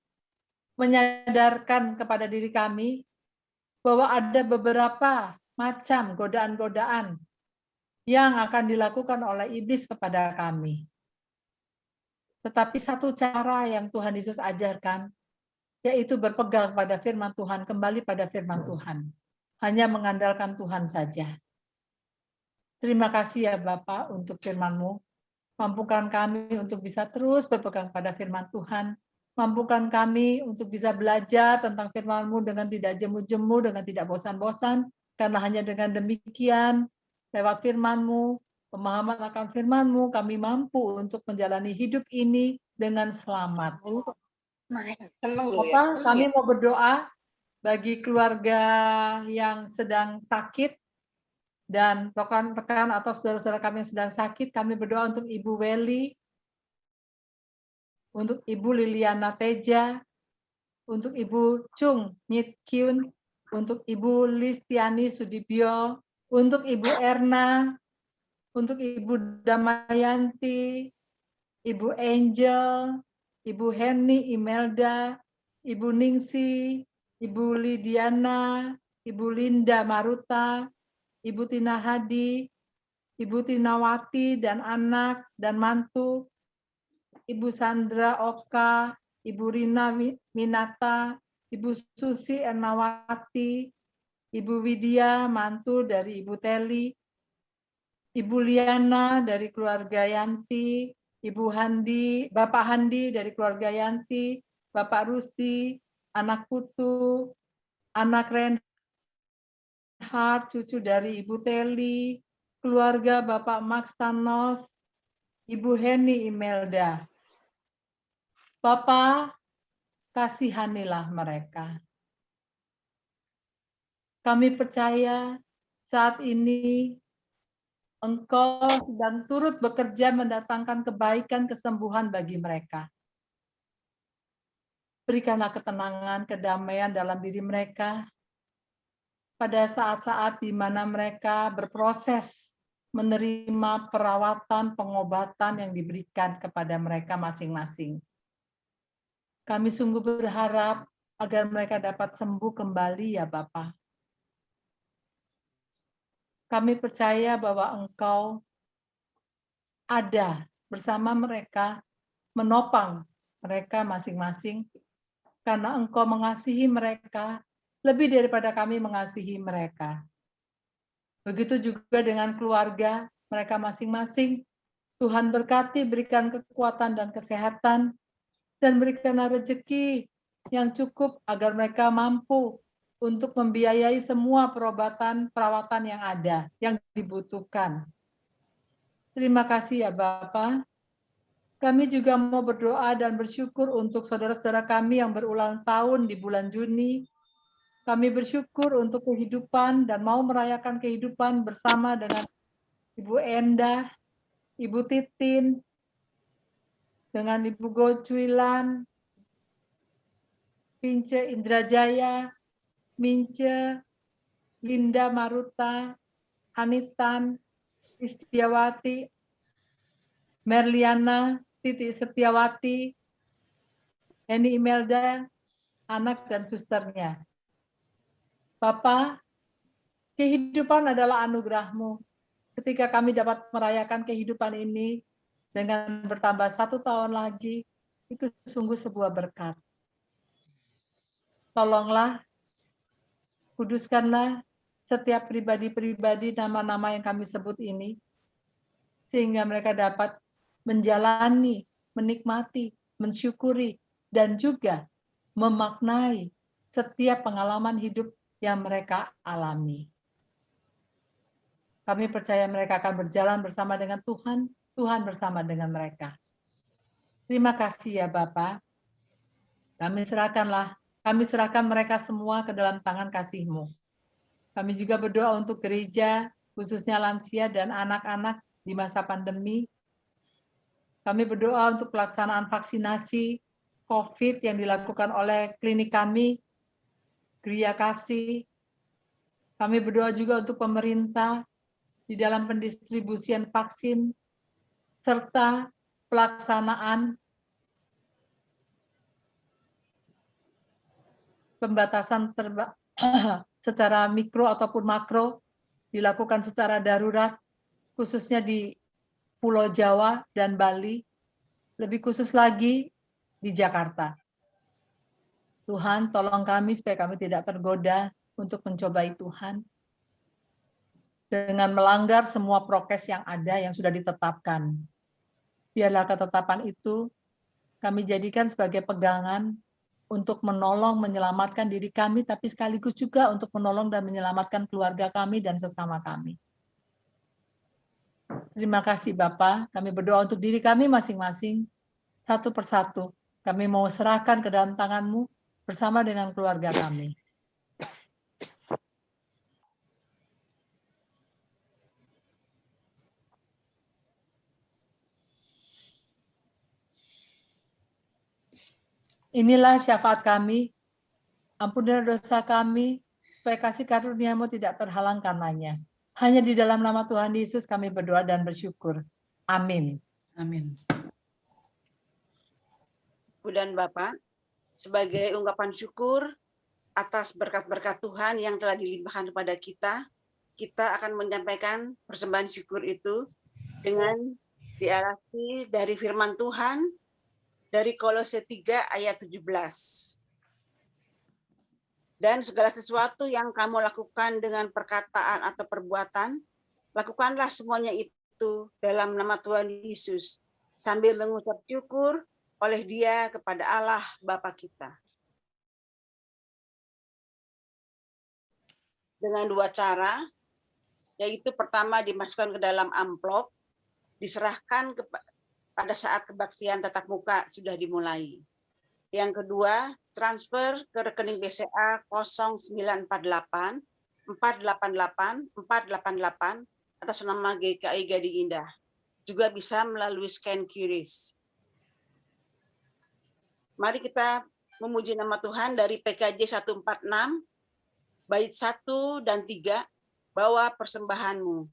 menyadarkan kepada diri kami bahwa ada beberapa macam godaan-godaan yang akan dilakukan oleh iblis kepada kami. Tetapi satu cara yang Tuhan Yesus ajarkan, yaitu berpegang pada firman Tuhan, kembali pada firman Tuhan. Hanya mengandalkan Tuhan saja. Terima kasih ya Bapak untuk firman-Mu. Mampukan kami untuk bisa terus berpegang pada firman Tuhan. Mampukan kami untuk bisa belajar tentang firman-Mu dengan tidak jemu-jemu, dengan tidak bosan-bosan. Karena hanya dengan demikian, lewat firman-Mu, pemahaman akan firman-Mu, kami mampu untuk menjalani hidup ini dengan selamat. Bapak, kami mau berdoa bagi keluarga yang sedang sakit dan rekan-rekan atau saudara-saudara kami yang sedang sakit. Kami berdoa untuk Ibu Weli, untuk Ibu Liliana Teja, untuk Ibu Chung Nyit Kyun, untuk Ibu Listiani Sudibyo, untuk Ibu Erna, untuk Ibu Damayanti, Ibu Angel, Ibu Heni Imelda, Ibu Ningsi, Ibu Lidiana, Ibu Linda Maruta, Ibu Tina Hadi, Ibu Tinawati dan anak dan mantu, Ibu Sandra Oka, Ibu Rina Minata, Ibu Susi Ernawati, Ibu Widya mantu dari Ibu Teli, Ibu Liana dari keluarga Yanti, Ibu Handi, Bapak Handi dari keluarga Yanti, Bapak Rusti, anak Putu, anak Reinhard, cucu dari Ibu Teli, keluarga Bapak Max Thanos, Ibu Heni Imelda. Bapak, kasihanilah mereka. Kami percaya saat ini Engkau sedang turut bekerja mendatangkan kebaikan kesembuhan bagi mereka. Berikanlah ketenangan, kedamaian dalam diri mereka pada saat-saat di mana mereka berproses menerima perawatan, pengobatan yang diberikan kepada mereka masing-masing. Kami sungguh berharap agar mereka dapat sembuh kembali ya Bapak. Kami percaya bahwa Engkau ada bersama mereka, menopang mereka masing-masing, karena Engkau mengasihi mereka lebih daripada kami mengasihi mereka. Begitu juga dengan keluarga mereka masing-masing. Tuhan berkati, berikan kekuatan dan kesehatan, dan berikanlah rezeki yang cukup agar mereka mampu untuk membiayai semua perawatan yang ada, yang dibutuhkan. Terima kasih ya Bapak. Kami juga mau berdoa dan bersyukur untuk saudara-saudara kami yang berulang tahun di bulan Juni. Kami bersyukur untuk kehidupan dan mau merayakan kehidupan bersama dengan Ibu Endah, Ibu Titin, dengan Ibu Gocuilan, Pince Indrajaya, Mince, Linda Maruta, Hanitan, Istiawati, Merliana, Titi Setiawati, Eni Imelda, anak dan susternya. Bapak, kehidupan adalah anugerah-Mu. Ketika kami dapat merayakan kehidupan ini dengan bertambah 1 tahun lagi, itu sungguh sebuah berkat. Tolonglah, kuduskanlah setiap pribadi-pribadi nama-nama yang kami sebut ini, sehingga mereka dapat menjalani, menikmati, mensyukuri, dan juga memaknai setiap pengalaman hidup yang mereka alami. Kami percaya mereka akan berjalan bersama dengan Tuhan, Tuhan bersama dengan mereka. Terima kasih ya Bapak. Kami serahkan mereka semua ke dalam tangan kasih-Mu. Kami juga berdoa untuk gereja, khususnya lansia dan anak-anak di masa pandemi. Kami berdoa untuk pelaksanaan vaksinasi COVID yang dilakukan oleh klinik kami, Gria Kasih. Kami berdoa juga untuk pemerintah di dalam pendistribusian vaksin, serta pelaksanaan pembatasan secara mikro ataupun makro dilakukan secara darurat, khususnya di Pulau Jawa dan Bali, lebih khusus lagi di Jakarta. Tuhan, tolong kami supaya kami tidak tergoda untuk mencobai Tuhan dengan melanggar semua prokes yang ada yang sudah ditetapkan. Biarlah ketetapan itu kami jadikan sebagai pegangan untuk menolong, menyelamatkan diri kami, tapi sekaligus juga untuk menolong dan menyelamatkan keluarga kami dan sesama kami. Terima kasih Bapak, kami berdoa untuk diri kami masing-masing, satu persatu. Kami mau serahkan ke dalam tangan-Mu bersama dengan keluarga kami. Inilah syafaat kami, ampunilah dosa kami, supaya kasih karunia-Mu tidak terhalang karenanya. Hanya di dalam nama Tuhan Yesus kami berdoa dan bersyukur. Amin. Amin. Ibu dan Bapak, sebagai ungkapan syukur atas berkat-berkat Tuhan yang telah dilimpahkan kepada kita, kita akan menyampaikan persembahan syukur itu dengan diarasi dari firman Tuhan dari Kolose 3 ayat 17. Dan segala sesuatu yang kamu lakukan dengan perkataan atau perbuatan, lakukanlah semuanya itu dalam nama Tuhan Yesus, sambil mengucap syukur oleh Dia kepada Allah Bapa kita. Dengan dua cara, yaitu pertama dimasukkan ke dalam amplop, diserahkan pada saat kebaktian tatap muka sudah dimulai. Yang kedua, transfer ke rekening BCA 0948 488 488 atas nama GKI Gading Indah. Juga bisa melalui scan QRIS. Mari kita memuji nama Tuhan dari PKJ 146, bait 1 dan 3, bawa persembahanmu.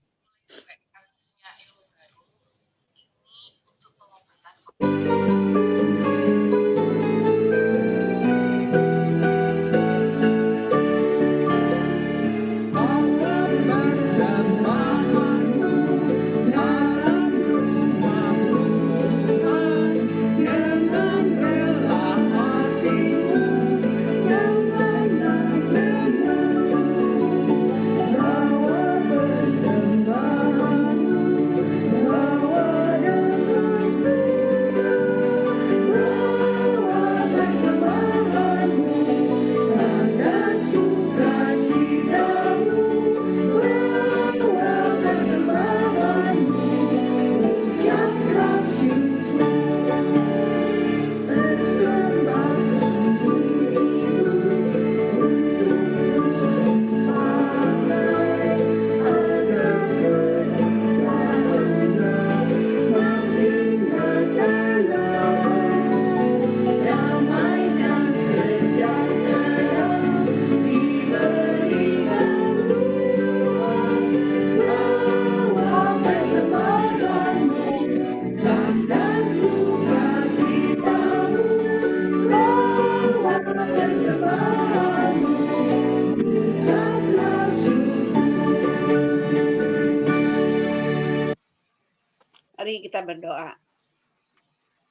Mari kita berdoa.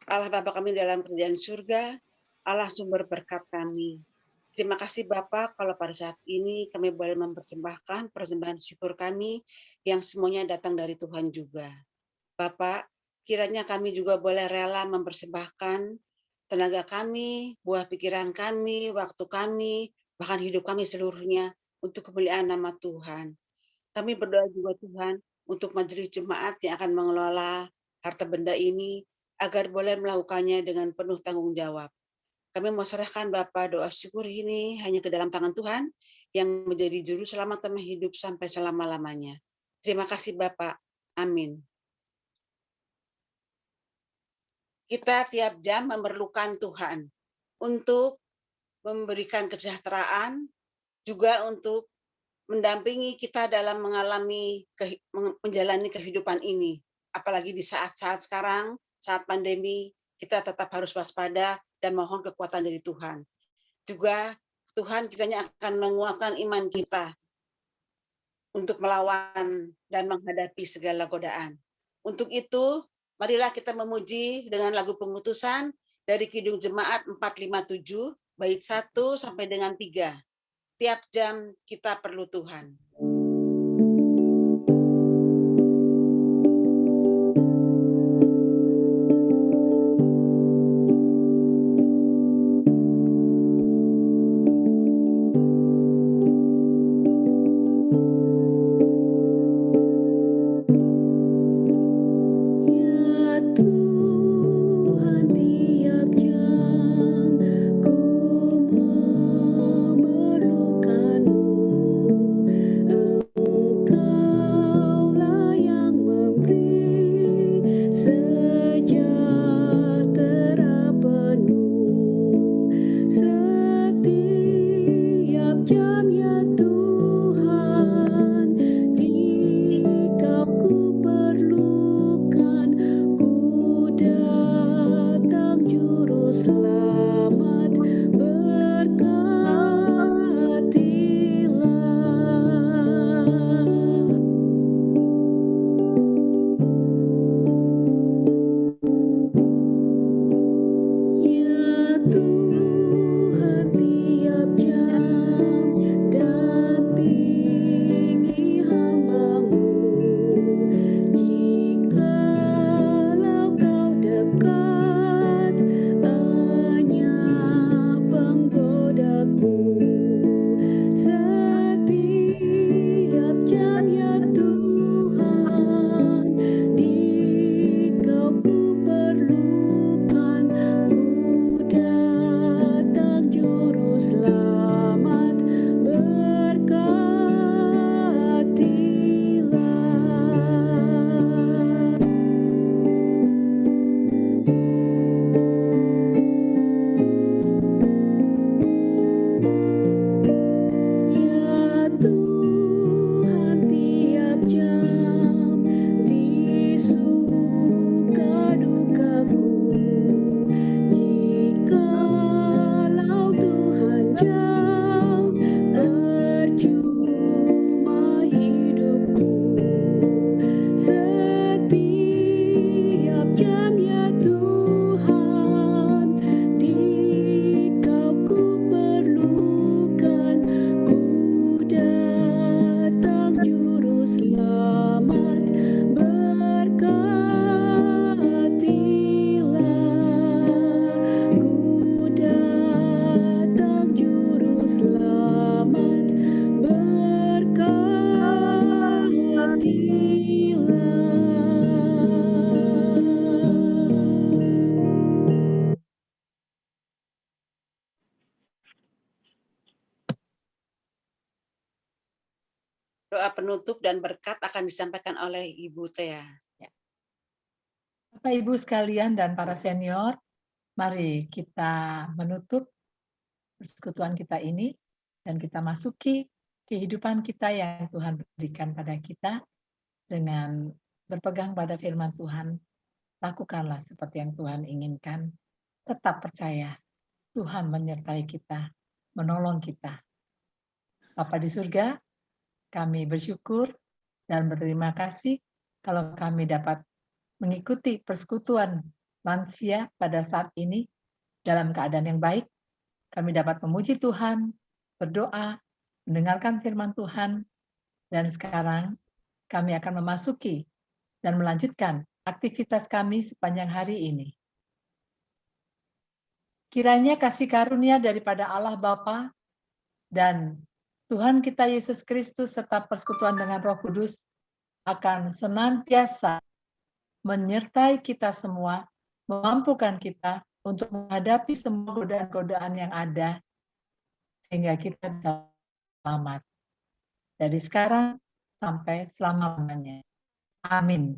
Allah Bapa kami dalam kerajaan surga, Allah sumber berkat kami. Terima kasih Bapa kalau pada saat ini kami boleh mempersembahkan persembahan syukur kami yang semuanya datang dari Tuhan juga. Bapak, kiranya kami juga boleh rela mempersembahkan tenaga kami, buah pikiran kami, waktu kami, bahkan hidup kami seluruhnya untuk kemuliaan nama Tuhan. Kami berdoa juga Tuhan untuk majelis jemaat yang akan mengelola harta benda ini agar boleh melakukannya dengan penuh tanggung jawab. Kami mau serahkan Bapa doa syukur ini hanya ke dalam tangan Tuhan yang menjadi juru selamat kami hidup sampai selama-lamanya. Terima kasih Bapak. Amin. Kita tiap jam memerlukan Tuhan untuk memberikan kesejahteraan, juga untuk mendampingi kita dalam menjalani kehidupan ini. Apalagi di saat-saat sekarang, saat pandemi, kita tetap harus waspada dan mohon kekuatan dari Tuhan. Juga Tuhan kiranya akan menguatkan iman kita untuk melawan dan menghadapi segala godaan. Untuk itu, marilah kita memuji dengan lagu pengutusan dari Kidung Jemaat 457, bait 1 sampai dengan 3. Tiap jam kita perlu Tuhan. Ku memerlukanmu. doa penutup dan berkat akan disampaikan oleh Ibu Tea. Bapak Ibu sekalian dan para senior, mari kita menutup persekutuan kita ini dan kita masuki kehidupan kita yang Tuhan berikan pada kita dengan berpegang pada firman Tuhan. Lakukanlah seperti yang Tuhan inginkan. Tetap percaya Tuhan menyertai kita, menolong kita. Bapa di surga, kami bersyukur dan berterima kasih kalau kami dapat mengikuti persekutuan lansia pada saat ini dalam keadaan yang baik. Kami dapat memuji Tuhan, berdoa, mendengarkan firman Tuhan, dan sekarang kami akan memasuki dan melanjutkan aktivitas kami sepanjang hari ini. Kiranya kasih karunia daripada Allah Bapa dan Tuhan kita Yesus Kristus serta persekutuan dengan Roh Kudus akan senantiasa menyertai kita semua, memampukan kita untuk menghadapi semua godaan-godaan yang ada, sehingga kita bisa selamat. Dari sekarang sampai selama-lamanya. Amin.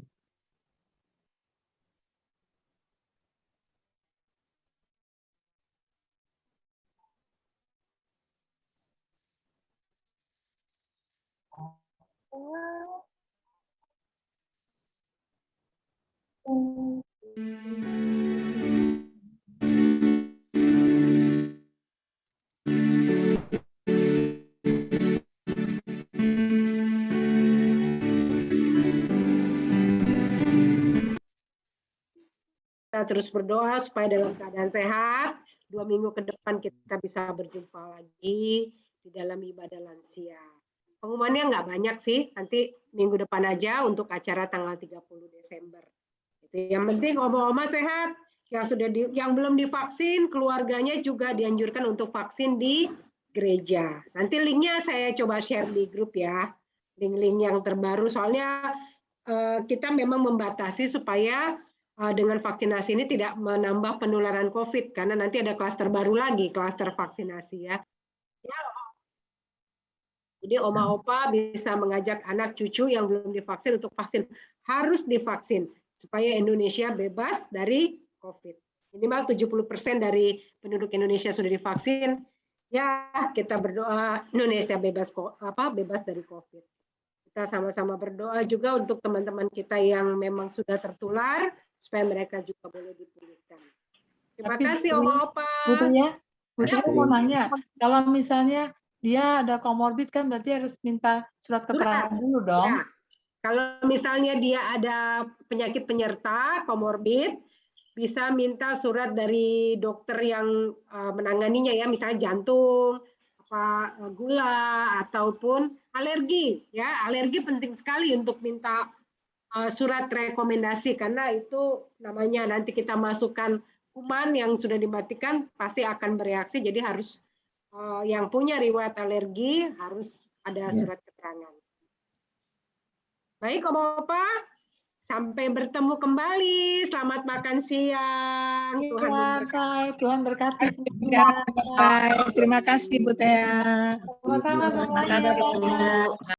Kita terus berdoa supaya dalam keadaan sehat, 2 minggu ke depan kita bisa berjumpa lagi di dalam ibadah lansia. Pengumumannya nggak banyak sih, nanti minggu depan aja untuk acara tanggal 30 Desember. Yang penting oma-oma sehat, yang belum divaksin, keluarganya juga dianjurkan untuk vaksin di gereja. Nanti linknya saya coba share di grup ya, link-link yang terbaru. Soalnya kita memang membatasi supaya dengan vaksinasi ini tidak menambah penularan COVID, karena nanti ada klaster baru lagi, klaster vaksinasi ya. Jadi oma opa bisa mengajak anak cucu yang belum divaksin untuk vaksin, harus divaksin supaya Indonesia bebas dari COVID. Minimal 70% dari penduduk Indonesia sudah divaksin. Ya, kita berdoa Indonesia bebas dari COVID. Kita sama-sama berdoa juga untuk teman-teman kita yang memang sudah tertular supaya mereka juga boleh dipulihkan. Terima kasih oma opa. Putri mau nanya, kalau misalnya dia ada komorbid kan berarti harus minta surat keterangan dulu dong. Ya. Kalau misalnya dia ada penyakit penyerta, komorbid, bisa minta surat dari dokter yang menanganinya ya, misalnya jantung, gula, ataupun alergi. Ya, alergi penting sekali untuk minta surat rekomendasi, karena itu namanya nanti kita masukkan kuman yang sudah dimatikan pasti akan bereaksi, jadi harus yang punya riwayat alergi harus ada surat keterangan. Baik, Om Opa, sampai bertemu kembali. Selamat makan siang. Tuhan memberkati. Tuhan berkati semua. Terima kasih Bu Tea. Sama-sama semuanya.